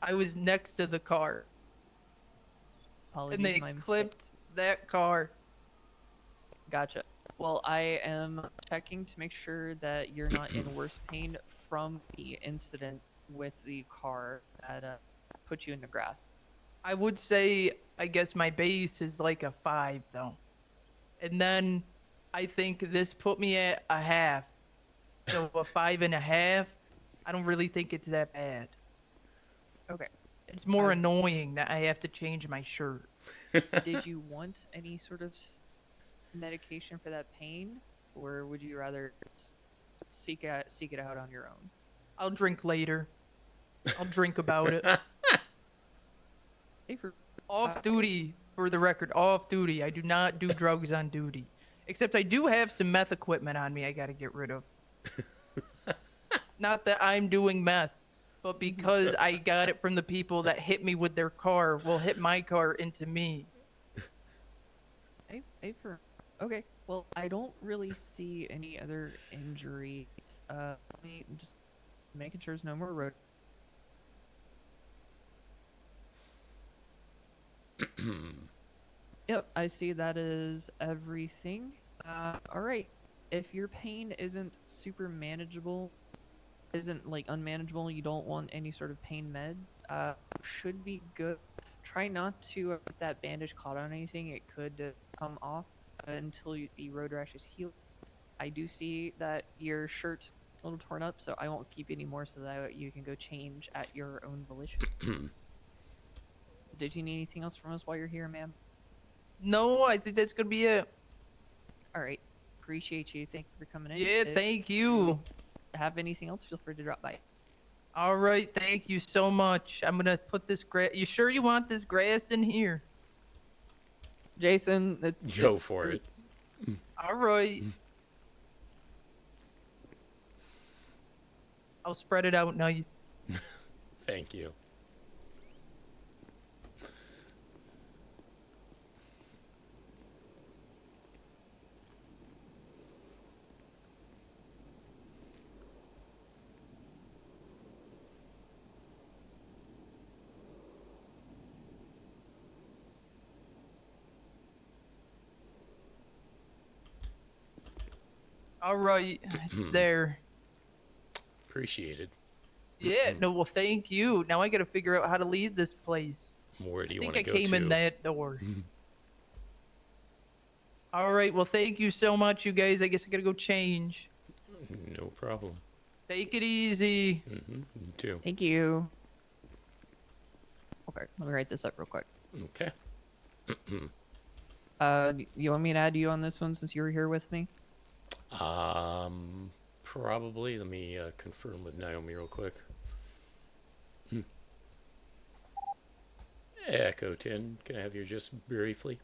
I was next to the car. Apologies, And they my mistake. clipped that car. Gotcha. Well, I am checking to make sure that you're not in worse pain from the incident with the car that put you in the grass. I would say, I guess my base is like a 5, though. And then I think this put me at a half. So a 5.5, I don't really think it's that bad. Okay. It's more annoying that I have to change my shirt. Did you want any sort of medication for that pain, or would you rather seek it out on your own? I'll drink later. I'll drink about it. Hey, for Off duty, for the record, off duty. I do not do drugs on duty. Except I do have some meth equipment on me I gotta get rid of. Not that I'm doing meth, but because I got it from the people that hit me with their car, will hit my car into me. Okay. Well, I don't really see any other injuries. Let me just making sure there's no more road. Yep, I see that is everything. All right. If your pain isn't super manageable, isn't like unmanageable, you don't want any sort of pain med, should be good. Try not to put that bandage caught on anything. It could come off until the road rash is healed. I do see that your shirt's a little torn up, so I won't keep any more so that you can go change at your own volition. Did you need anything else from us while you're here, ma'am? No, I think that's gonna be it. All right. Appreciate you. Thank you for coming in. Yeah, thank you. Have anything else, feel free to drop by. All right, thank you so much. I'm gonna put this grass. You sure you want this grass in here? Jason, it's Go for it. All right. I'll spread it out nice. Thank you. All right, it's there. Appreciated. Yeah, no, well, thank you. Now I gotta figure out how to leave this place. Where do you I want think to I go came to? in that door. All right, well, thank you so much, you guys. I guess I gotta go change. No problem. Take it easy. You too. Thank you. Okay, let me write this up real quick. Okay. You want me to add you on this one since you were here with me? Probably. Let me confirm with Naomi real quick. Echo 10, can I have you just briefly?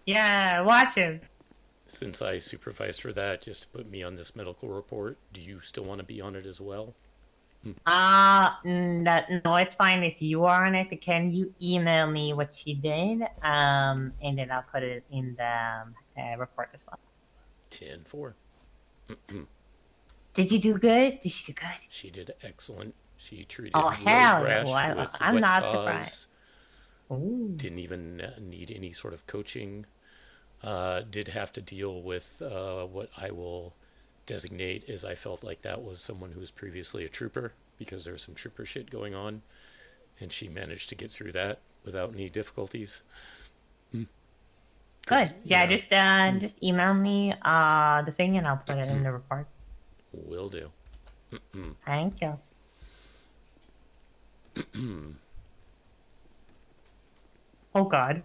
Yeah, watch him. Since I supervised for that, just to put me on this medical report, do you still want to be on it as well? No, it's fine if you are on it. But can you email me what she did? And then I'll put it in the report as well. 10-4. Did you do good? Did she do good? She did excellent. She treated Oh, road hell rash no. with I'm wet not gauze. surprised. Ooh. Didn't even need any sort of coaching. Did have to deal with what I will designate as I felt like that was someone who was previously a trooper, because there was some trooper shit going on, and she managed to get through that without any difficulties. Good. Yeah, just email me the thing and I'll put it in the report. Will do. Thank you. Oh God.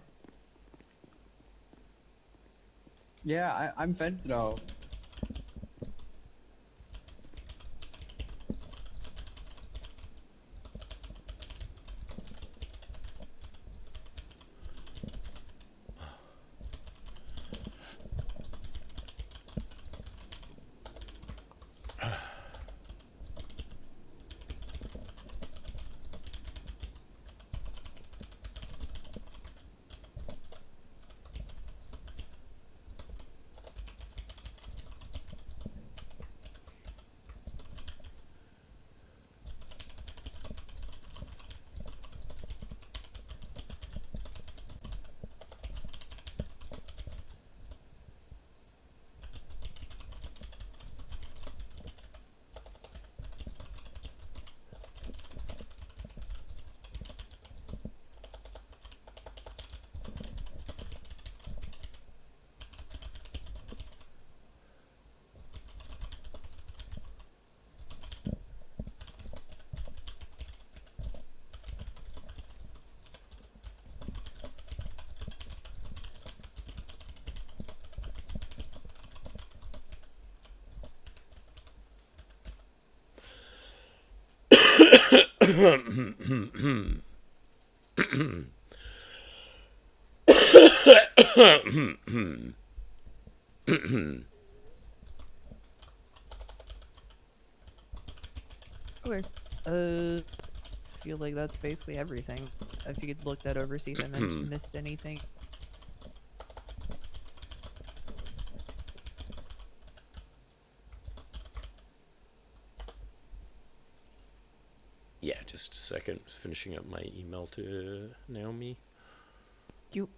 Yeah, I'm vented out. Okay. Feel like that's basically everything. If you could look that over, see if I missed anything. Yeah, just a second. Finishing up my email to Naomi. You.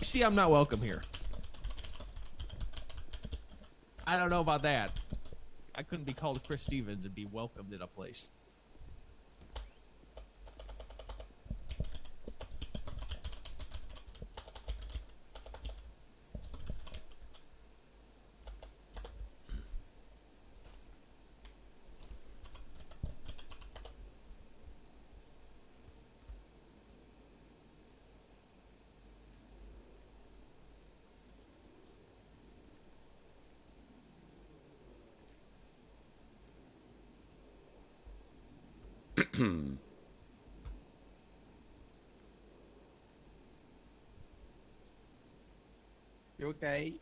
See, I'm not welcome here. I don't know about that. I couldn't be called Chris Stevens and be welcomed in a place. You okay?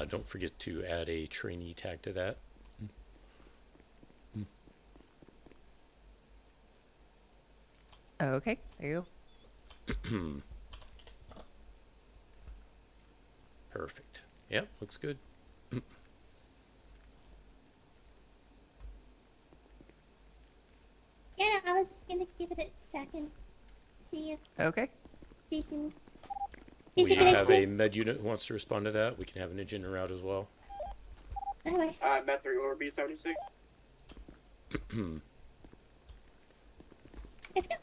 Don't forget to add a trainee tag to that. Okay, there you go. Perfect. Yep, looks good. Yeah, I was gonna give it a second. See if. Okay. Decent. We Decent have a too. med unit who wants to respond to that. We can have an engine route as well. Anyways. Met 3 or B76. Let's go.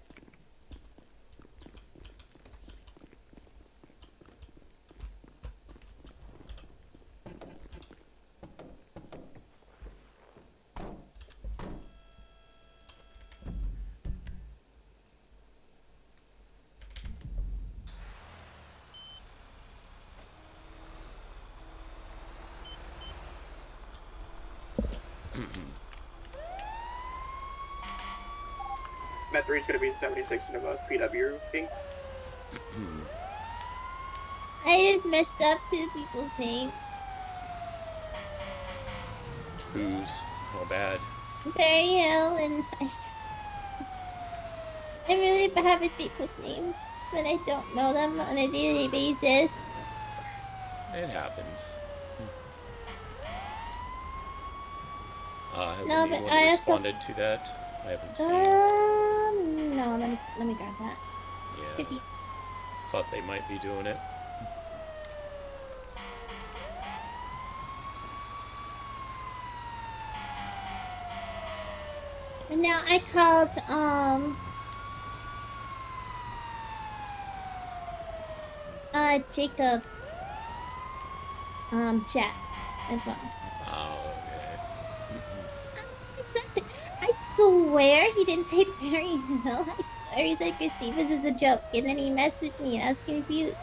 Met 3 is going to be 76 in a PW ping. I just messed up two people's names. Who's? How bad? Very ill and I'm really bad with people's names, but I don't know them on a daily basis. It happens. Has No, but anyone I also- responded to that? I haven't seen. No, let me grab that. Yeah. 50. Thought they might be doing it. And now I called Jacob Jet as well. Oh, okay. I swear he didn't say Barry Hill. I swear he said Chris Stevens is a joke, and then he messed with me and I was confused.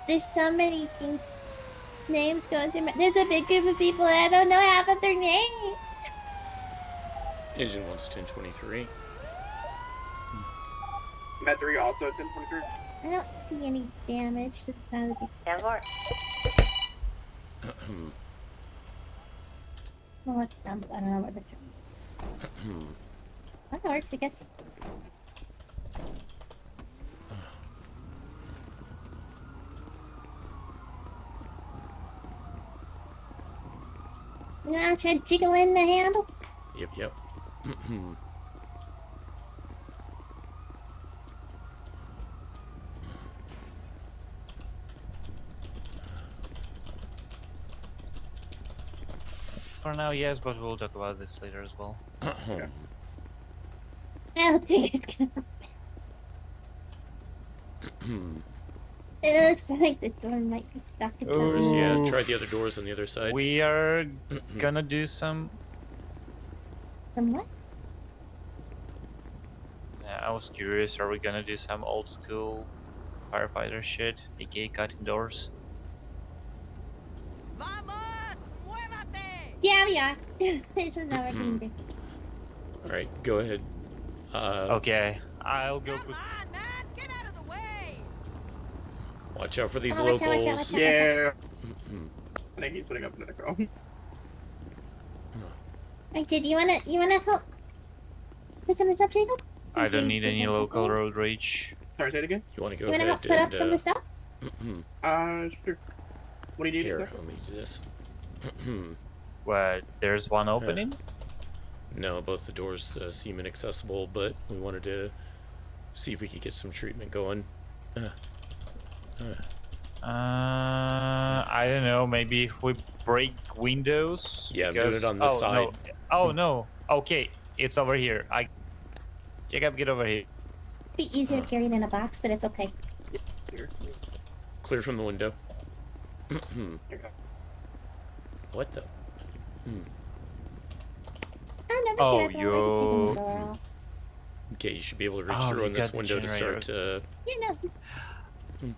There's so many things, names going through my, there's a big group of people and I don't know half of their names. Engine wants 1023. Met 3 also at 1023. I don't see any damage to the side of the Never. well, let's dump. I don't know what the that works, I guess. You gonna try jiggling the handle? Yep. For now, yes, but we'll talk about this later as well. I don't think it's gonna It looks like the door might be stuck in Doors, yeah, Oof. try the other doors on the other side. We are gonna do some. Some what? I was curious. Are we gonna do some old school firefighter shit, aka cutting doors? Yeah, we are. This is not working either. All right, go ahead. Okay, I'll go. Watch out for these Watch out, watch out, locals. watch out, Yeah. I think he's putting up another call. Alright, dude, you wanna help put some of this up, Jacob? I Since don't you need did any that local before. road rage. Sorry, say it again. You want to go You wanna ahead help put up some of the stuff? Sure. What do you need Here, exactly? let me do this. What? There's one opening? No, both the doors seem inaccessible, but we wanted to see if we could get some treatment going. I don't know. Maybe if we break windows. Yeah, I'm doing it on this oh, side. No. Oh no. Okay, it's over here. Jacob, get over here. Be easier to carry than a box, but it's okay. Clear from the window. What the? Oh, never Oh, get up. We're just taking the door off. Okay, you should be able to reach Oh, through you on this got the window to start. generator. Yeah, no, just... Do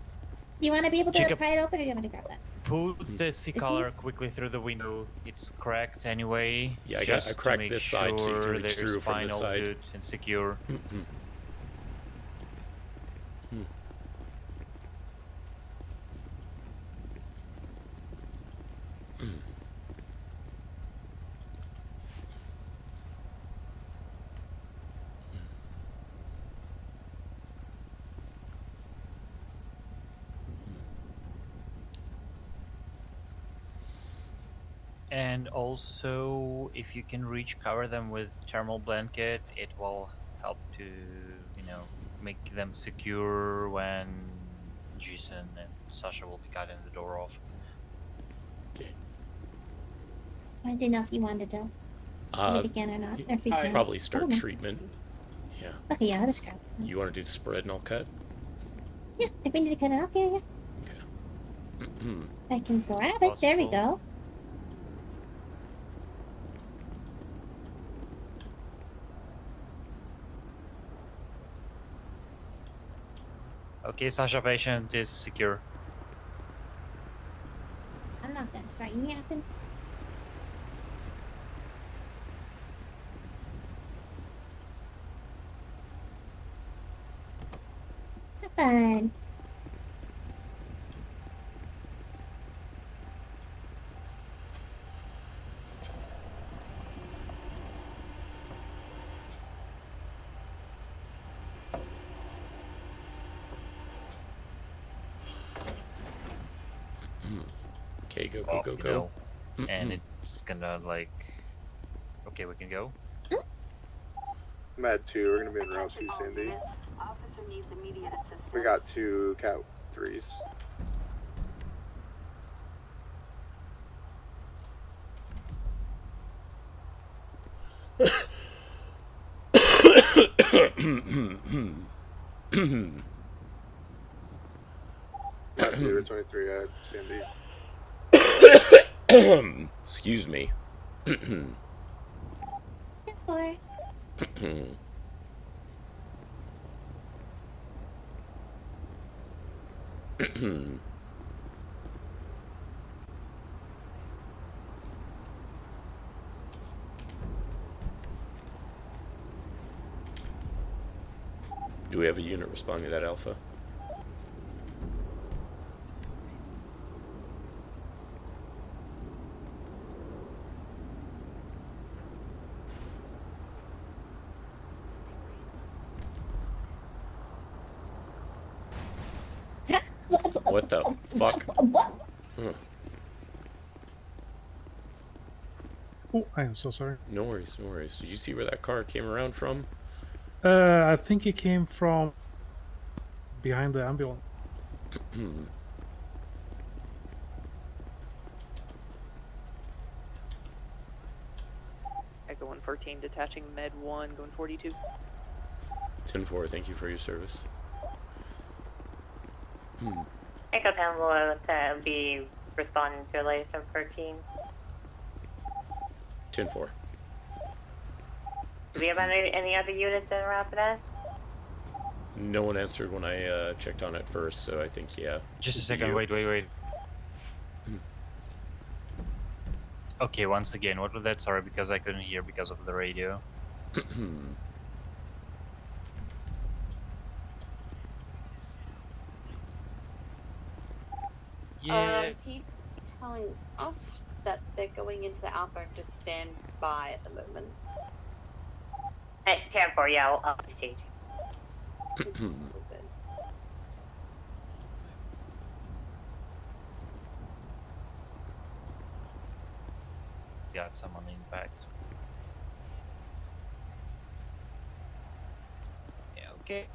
you want to be able to Jacob. pry it open, or do you want me to grab that? Put the C-collar quickly through the window. It's cracked anyway. Yeah, I just cracked to make this side so you can sure reach there's through from this final side. good and secure. And also, if you can reach cover them with thermal blanket, it will help to, make them secure when Jason and Sasha will be cutting the door off. Okay. I didn't know if you wanted to do it again or not. Or if you can. Probably start I don't know. treatment. Yeah. Okay, yeah, I'll just grab it. You want to do the spread and I'll cut? Yeah, if we need to cut it off, yeah. I can grab it. There we go. Okay, Sasha, patient is secure. I'm not gonna start yapping. Have fun. Okay, go, Off go, you go. go. And it's gonna Okay, we can go. Med 2, we're gonna be in Route 2, Sandy. We got 2 Cat 3s. Cat 2, 23 at Sandy. Excuse me. Or Do we have a unit responding to that, Alpha? What the fuck? Huh. Oh, I am so sorry. No worries, no worries. Did you see where that car came around from? I think it came from behind the ambulance. Echo 114 detaching Med 1 going 42. 10-4, thank you for your service. Echo 10 will be responding to the latest of 13. 10-4. Do we have any other units in Rapidas? No one answered when I checked on it first, so I think, yeah. Just a it's second, you. wait. Okay, once again, what was that? Sorry, because I couldn't hear because of the radio. Yeah. He's telling us that they're going into the Alpha and just stand by at the moment. Hey, 10-4, yeah, I'll stage. Got someone impact. Yeah, okay.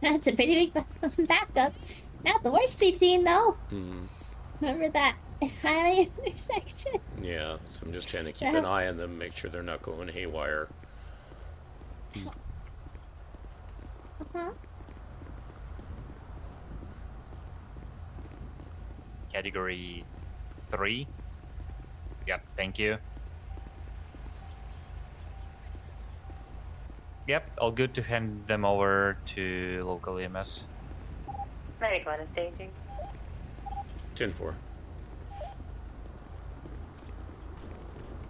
That's a pretty big backup. Not the worst we've seen, though. Remember that highway intersection? Yeah, so I'm just trying to keep an eye on them, make sure they're not going haywire. Category 3. Yep, thank you. Yep, all good to hand them over to local EMS. Medic 1 is staging. 10-4.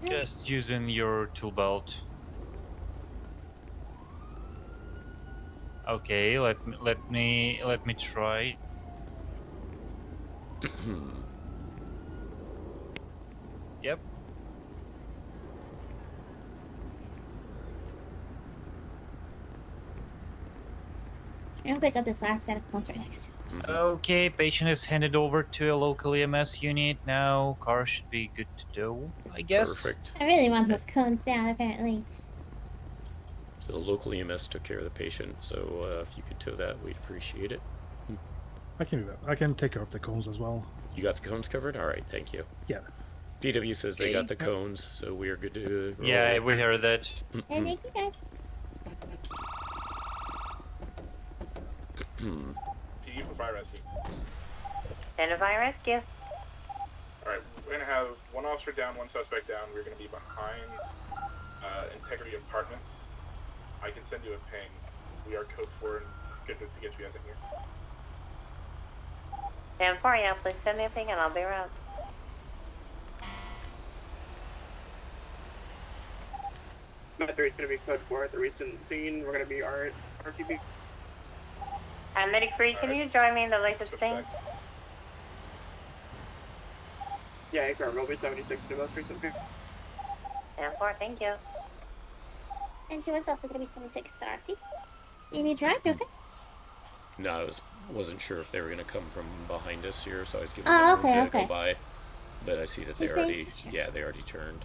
Just using your tool belt. Okay, let me try. Yep. I'm gonna pick up this last set of clones right next to it. Okay, patient is handed over to a local EMS unit now. Car should be good to go, I guess. Perfect. I really want those cones down, apparently. So the local EMS took care of the patient, so if you could tow that, we'd appreciate it. I can do that. I can take care of the cones as well. You got the cones covered? All right, thank you. Yeah. PW says they got the cones, so we are good to roll. Yeah, we heard that. Hey, thank you guys. PD for fire rescue. Stand by rescue. Alright, we're gonna have one officer down, one suspect down. We're gonna be behind Integrity Apartments. I can send you a ping. We are code 4 and good to get you guys in here. 10-4, yeah, please send me a ping and I'll be around. Met 3 is going to be code 4 at the recent scene. We're going to be RTB. And Medic 3, can you join me in the latest thing? Yeah, ACR will be 76 to the most recent ping. 10-4, thank you. And she was also going to be 76 to RT. You need drive, okay? No, I wasn't sure if they were going to come from behind us here, so I was giving Oh, them room okay. to go by. But I see that they Just already, making sure. yeah, they already turned.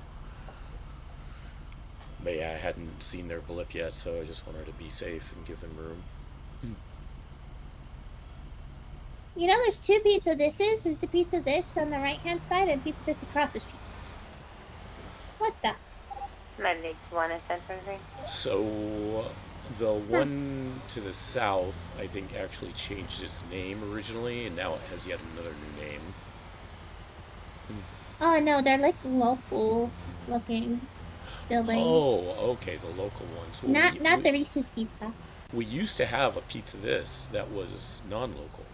But yeah, I hadn't seen their blip yet, so I just wanted to be safe and give them room. You know, there's two pizza thises. There's the pizza this on the right-hand side and pizza this across the street. What the? Medic 1 is sent for me. So the one to the south, I think, actually changed its name originally, and now it has yet another new name. Oh no, they're like local looking buildings. Oh, okay, the local ones. Well, Not the Reese's Pizza. We used to have a pizza this that was non-local.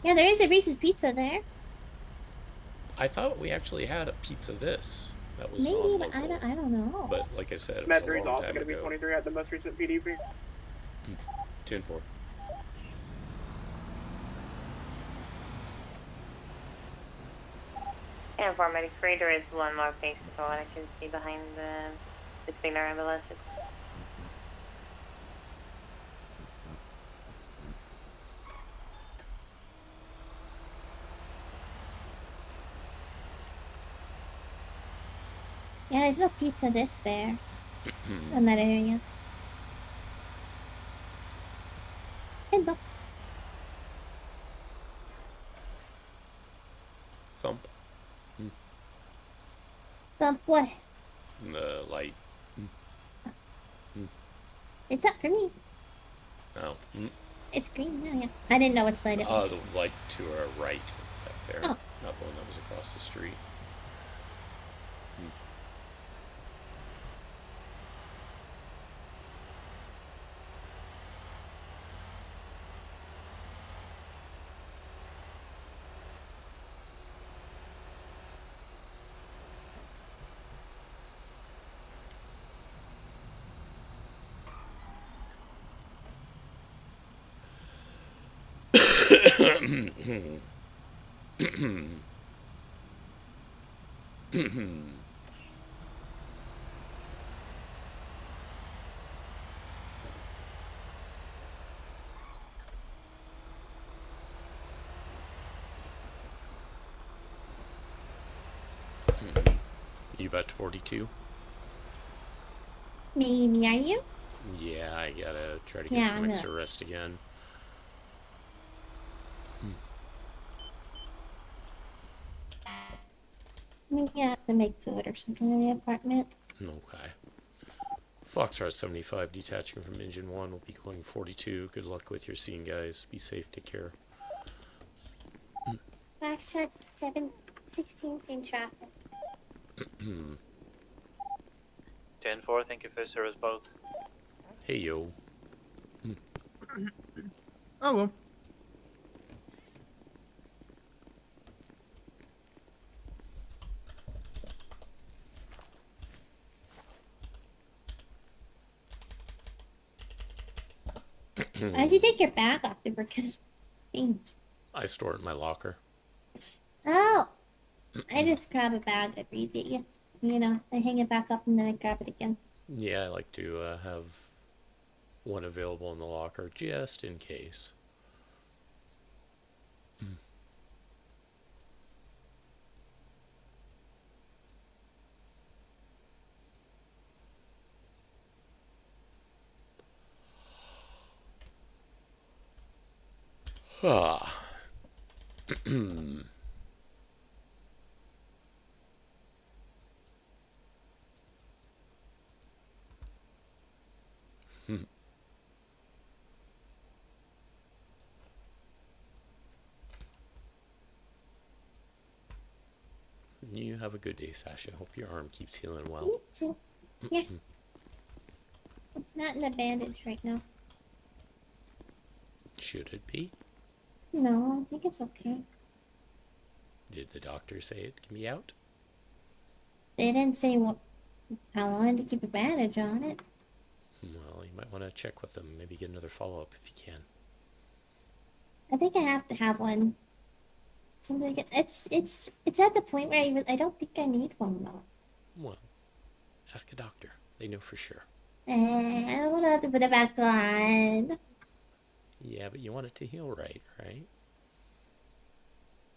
Yeah, there is a Reese's Pizza there. I thought we actually had a pizza this that was Maybe, non-local. but I don't know. But like I said, it was Met a 3 is long also time going to be ago. 23 at the most recent PD ping. 10-4. And for Medic 3, there is one more patient from what I can see behind between our ambulances. Yeah, there's no pizza this there. In that area. It looks. Thump. Thump what? The light. It's up for me. Oh. It's green now, yeah. I didn't know which light it was. The light to our right back there. Oh. Not the one that was across the street. You about to 42? Me, are you? Yeah, I gotta try to get some extra rest again. Maybe I have to make food or something in the apartment. Okay. Foxtrot 75 detaching from engine 1 will be going 42. Good luck with your scene, guys. Be safe, take care. Foxtrot 716 in traffic. 10-4, thank you for service both. Hey, yo. Oh, well. Why'd you take your bag off? You were gonna change. I store it in my locker. Oh! I just grab a bag every day. You know, I hang it back up and then I grab it again. Yeah, I like to have one available in the locker just in case. Ah. You have a good day, Sasha. Hope your arm keeps healing well. Me too. Yeah. It's not in a bandage right now. Should it be? No, I think it's okay. Did the doctor say it can be out? They didn't say how long to keep a bandage on it. Well, you might want to check with them. Maybe get another follow-up if you can. I think I have to have one. Something like it's at the point where I don't think I need one though. Well, ask a doctor. They know for sure. I don't want to have to put it back on. Yeah, but you want it to heal right?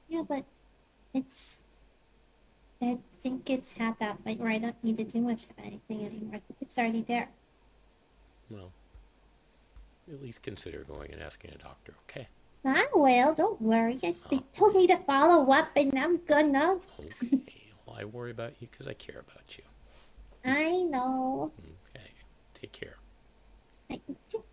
Yeah, but I think it's at that point where I don't need to do much of anything anymore. I think it's already there. Well, at least consider going and asking a doctor, okay? I will, don't worry. They told me to follow up and I'm gonna. Okay. Well, I worry about you because I care about you. I know. Okay. Take care. I do.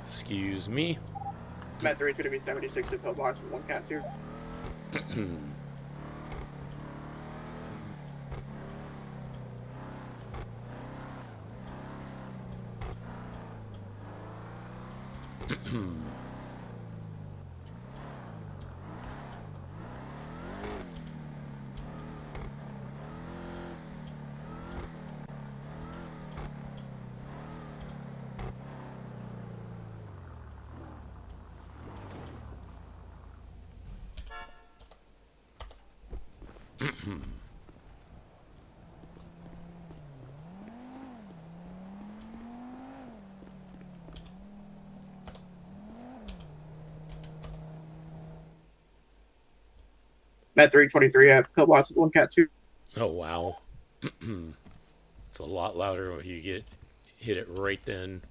Excuse me. Met 3 is going to be 76 to pillbox with 1 cat 2. Met 323 at pillbox with 1 cat 2. Oh wow. It's a lot louder if you hit it right then.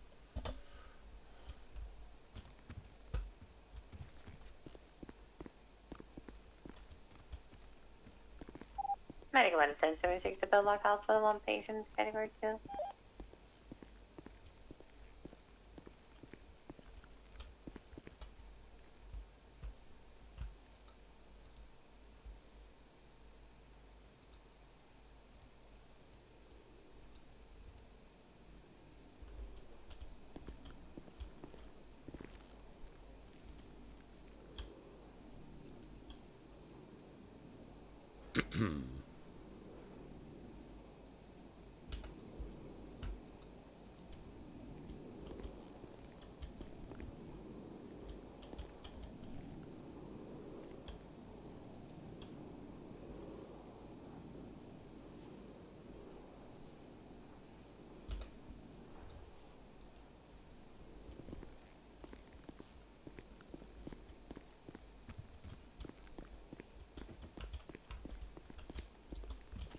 Medical 1076 to Belllock Hospital, 1 patient, category 2.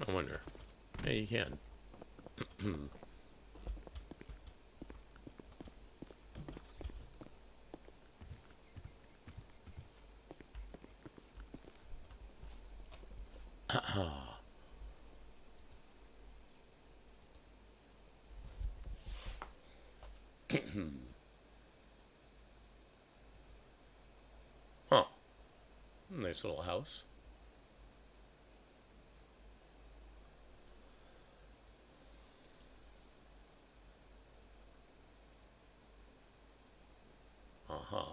I wonder. Yeah, you can. Huh. Nice little house. Uh-huh.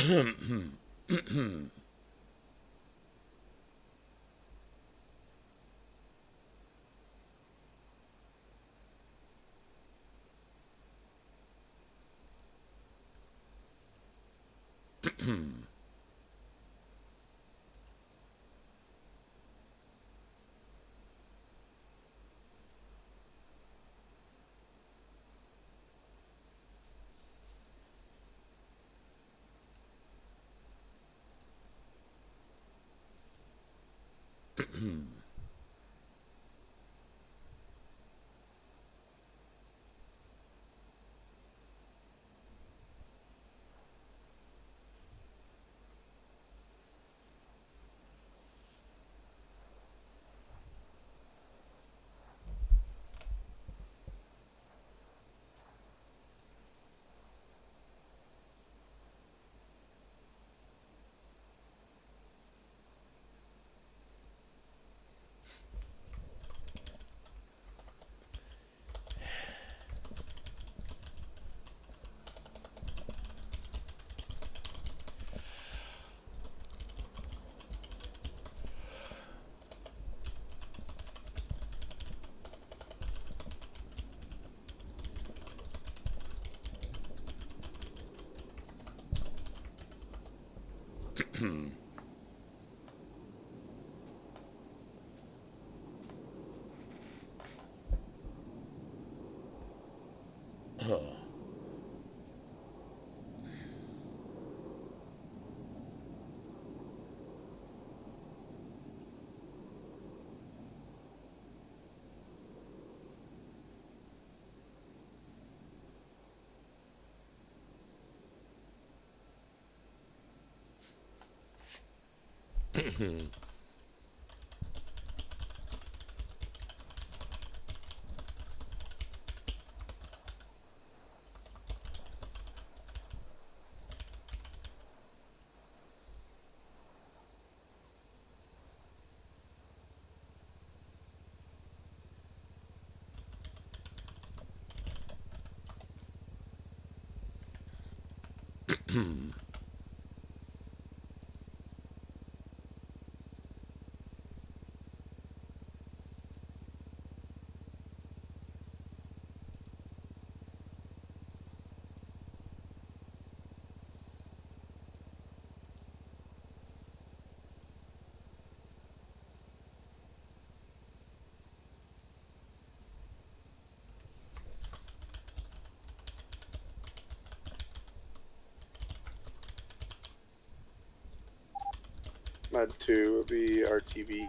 Oh. Mod 2 will be RTV.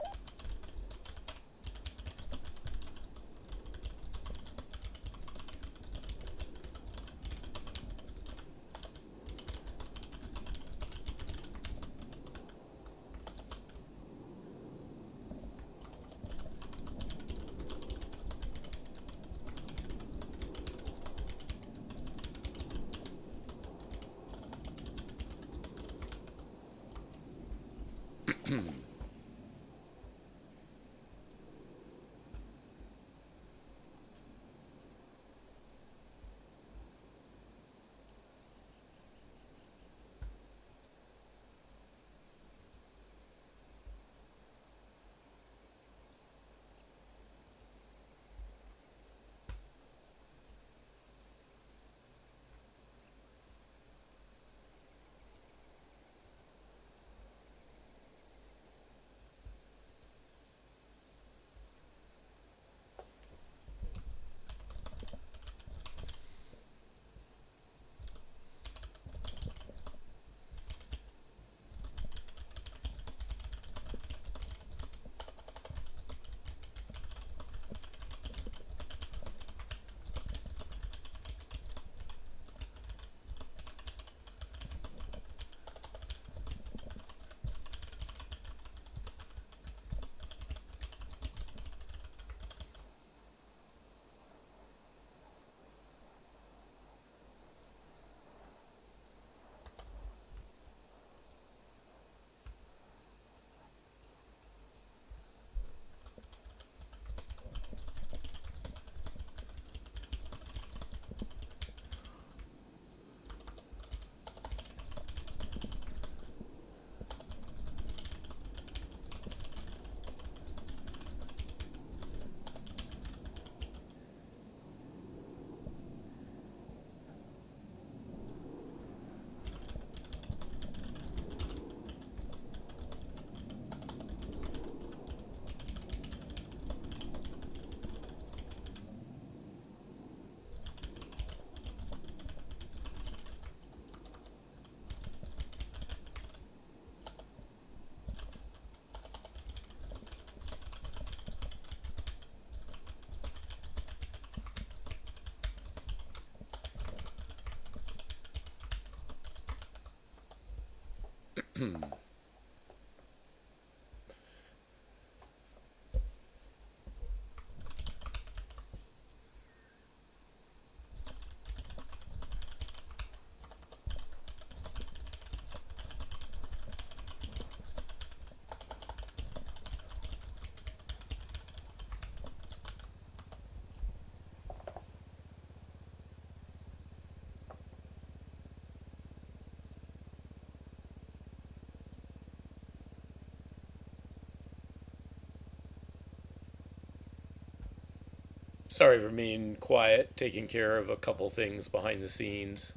Sorry for being quiet, taking care of a couple things behind the scenes.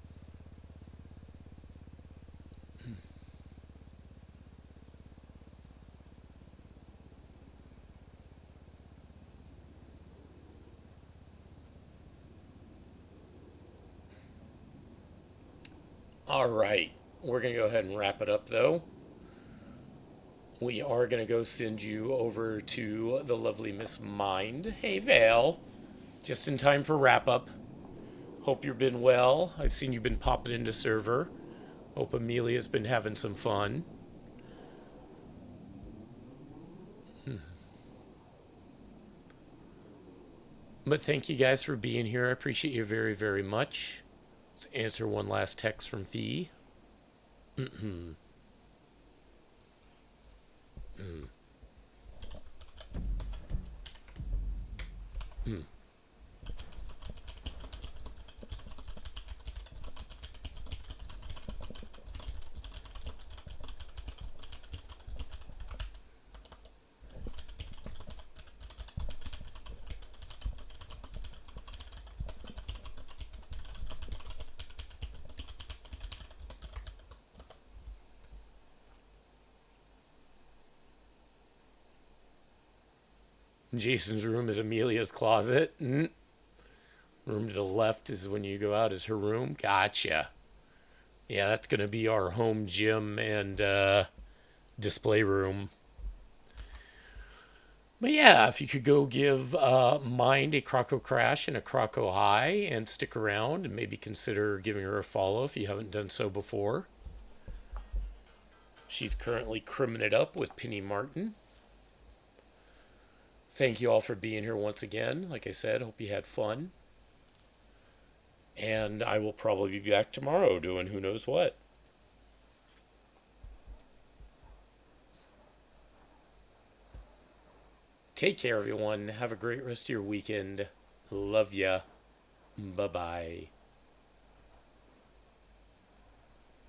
All right, we're going to go ahead and wrap it up, though. We are going to go send you over to the lovely Miss Mind. Hey, Vale. Just in time for wrap up. Hope you've been well. I've seen you've been popping into server. Hope Amelia's been having some fun. But thank you guys for being here. I appreciate you very, very much. Let's answer one last text from Fee. Jason's room is Amelia's closet. Room to the left is when you go out is her room. Gotcha. Yeah, that's going to be our home gym and display room. But yeah, if you could go give Mind a Croco Crash and a Croco High and stick around and maybe consider giving her a follow if you haven't done so before. She's currently crimming it up with Penny Martin. Thank you all for being here once again. Like I said, hope you had fun. And I will probably be back tomorrow doing who knows what. Take care, everyone. Have a great rest of your weekend. Love ya. Bye-bye.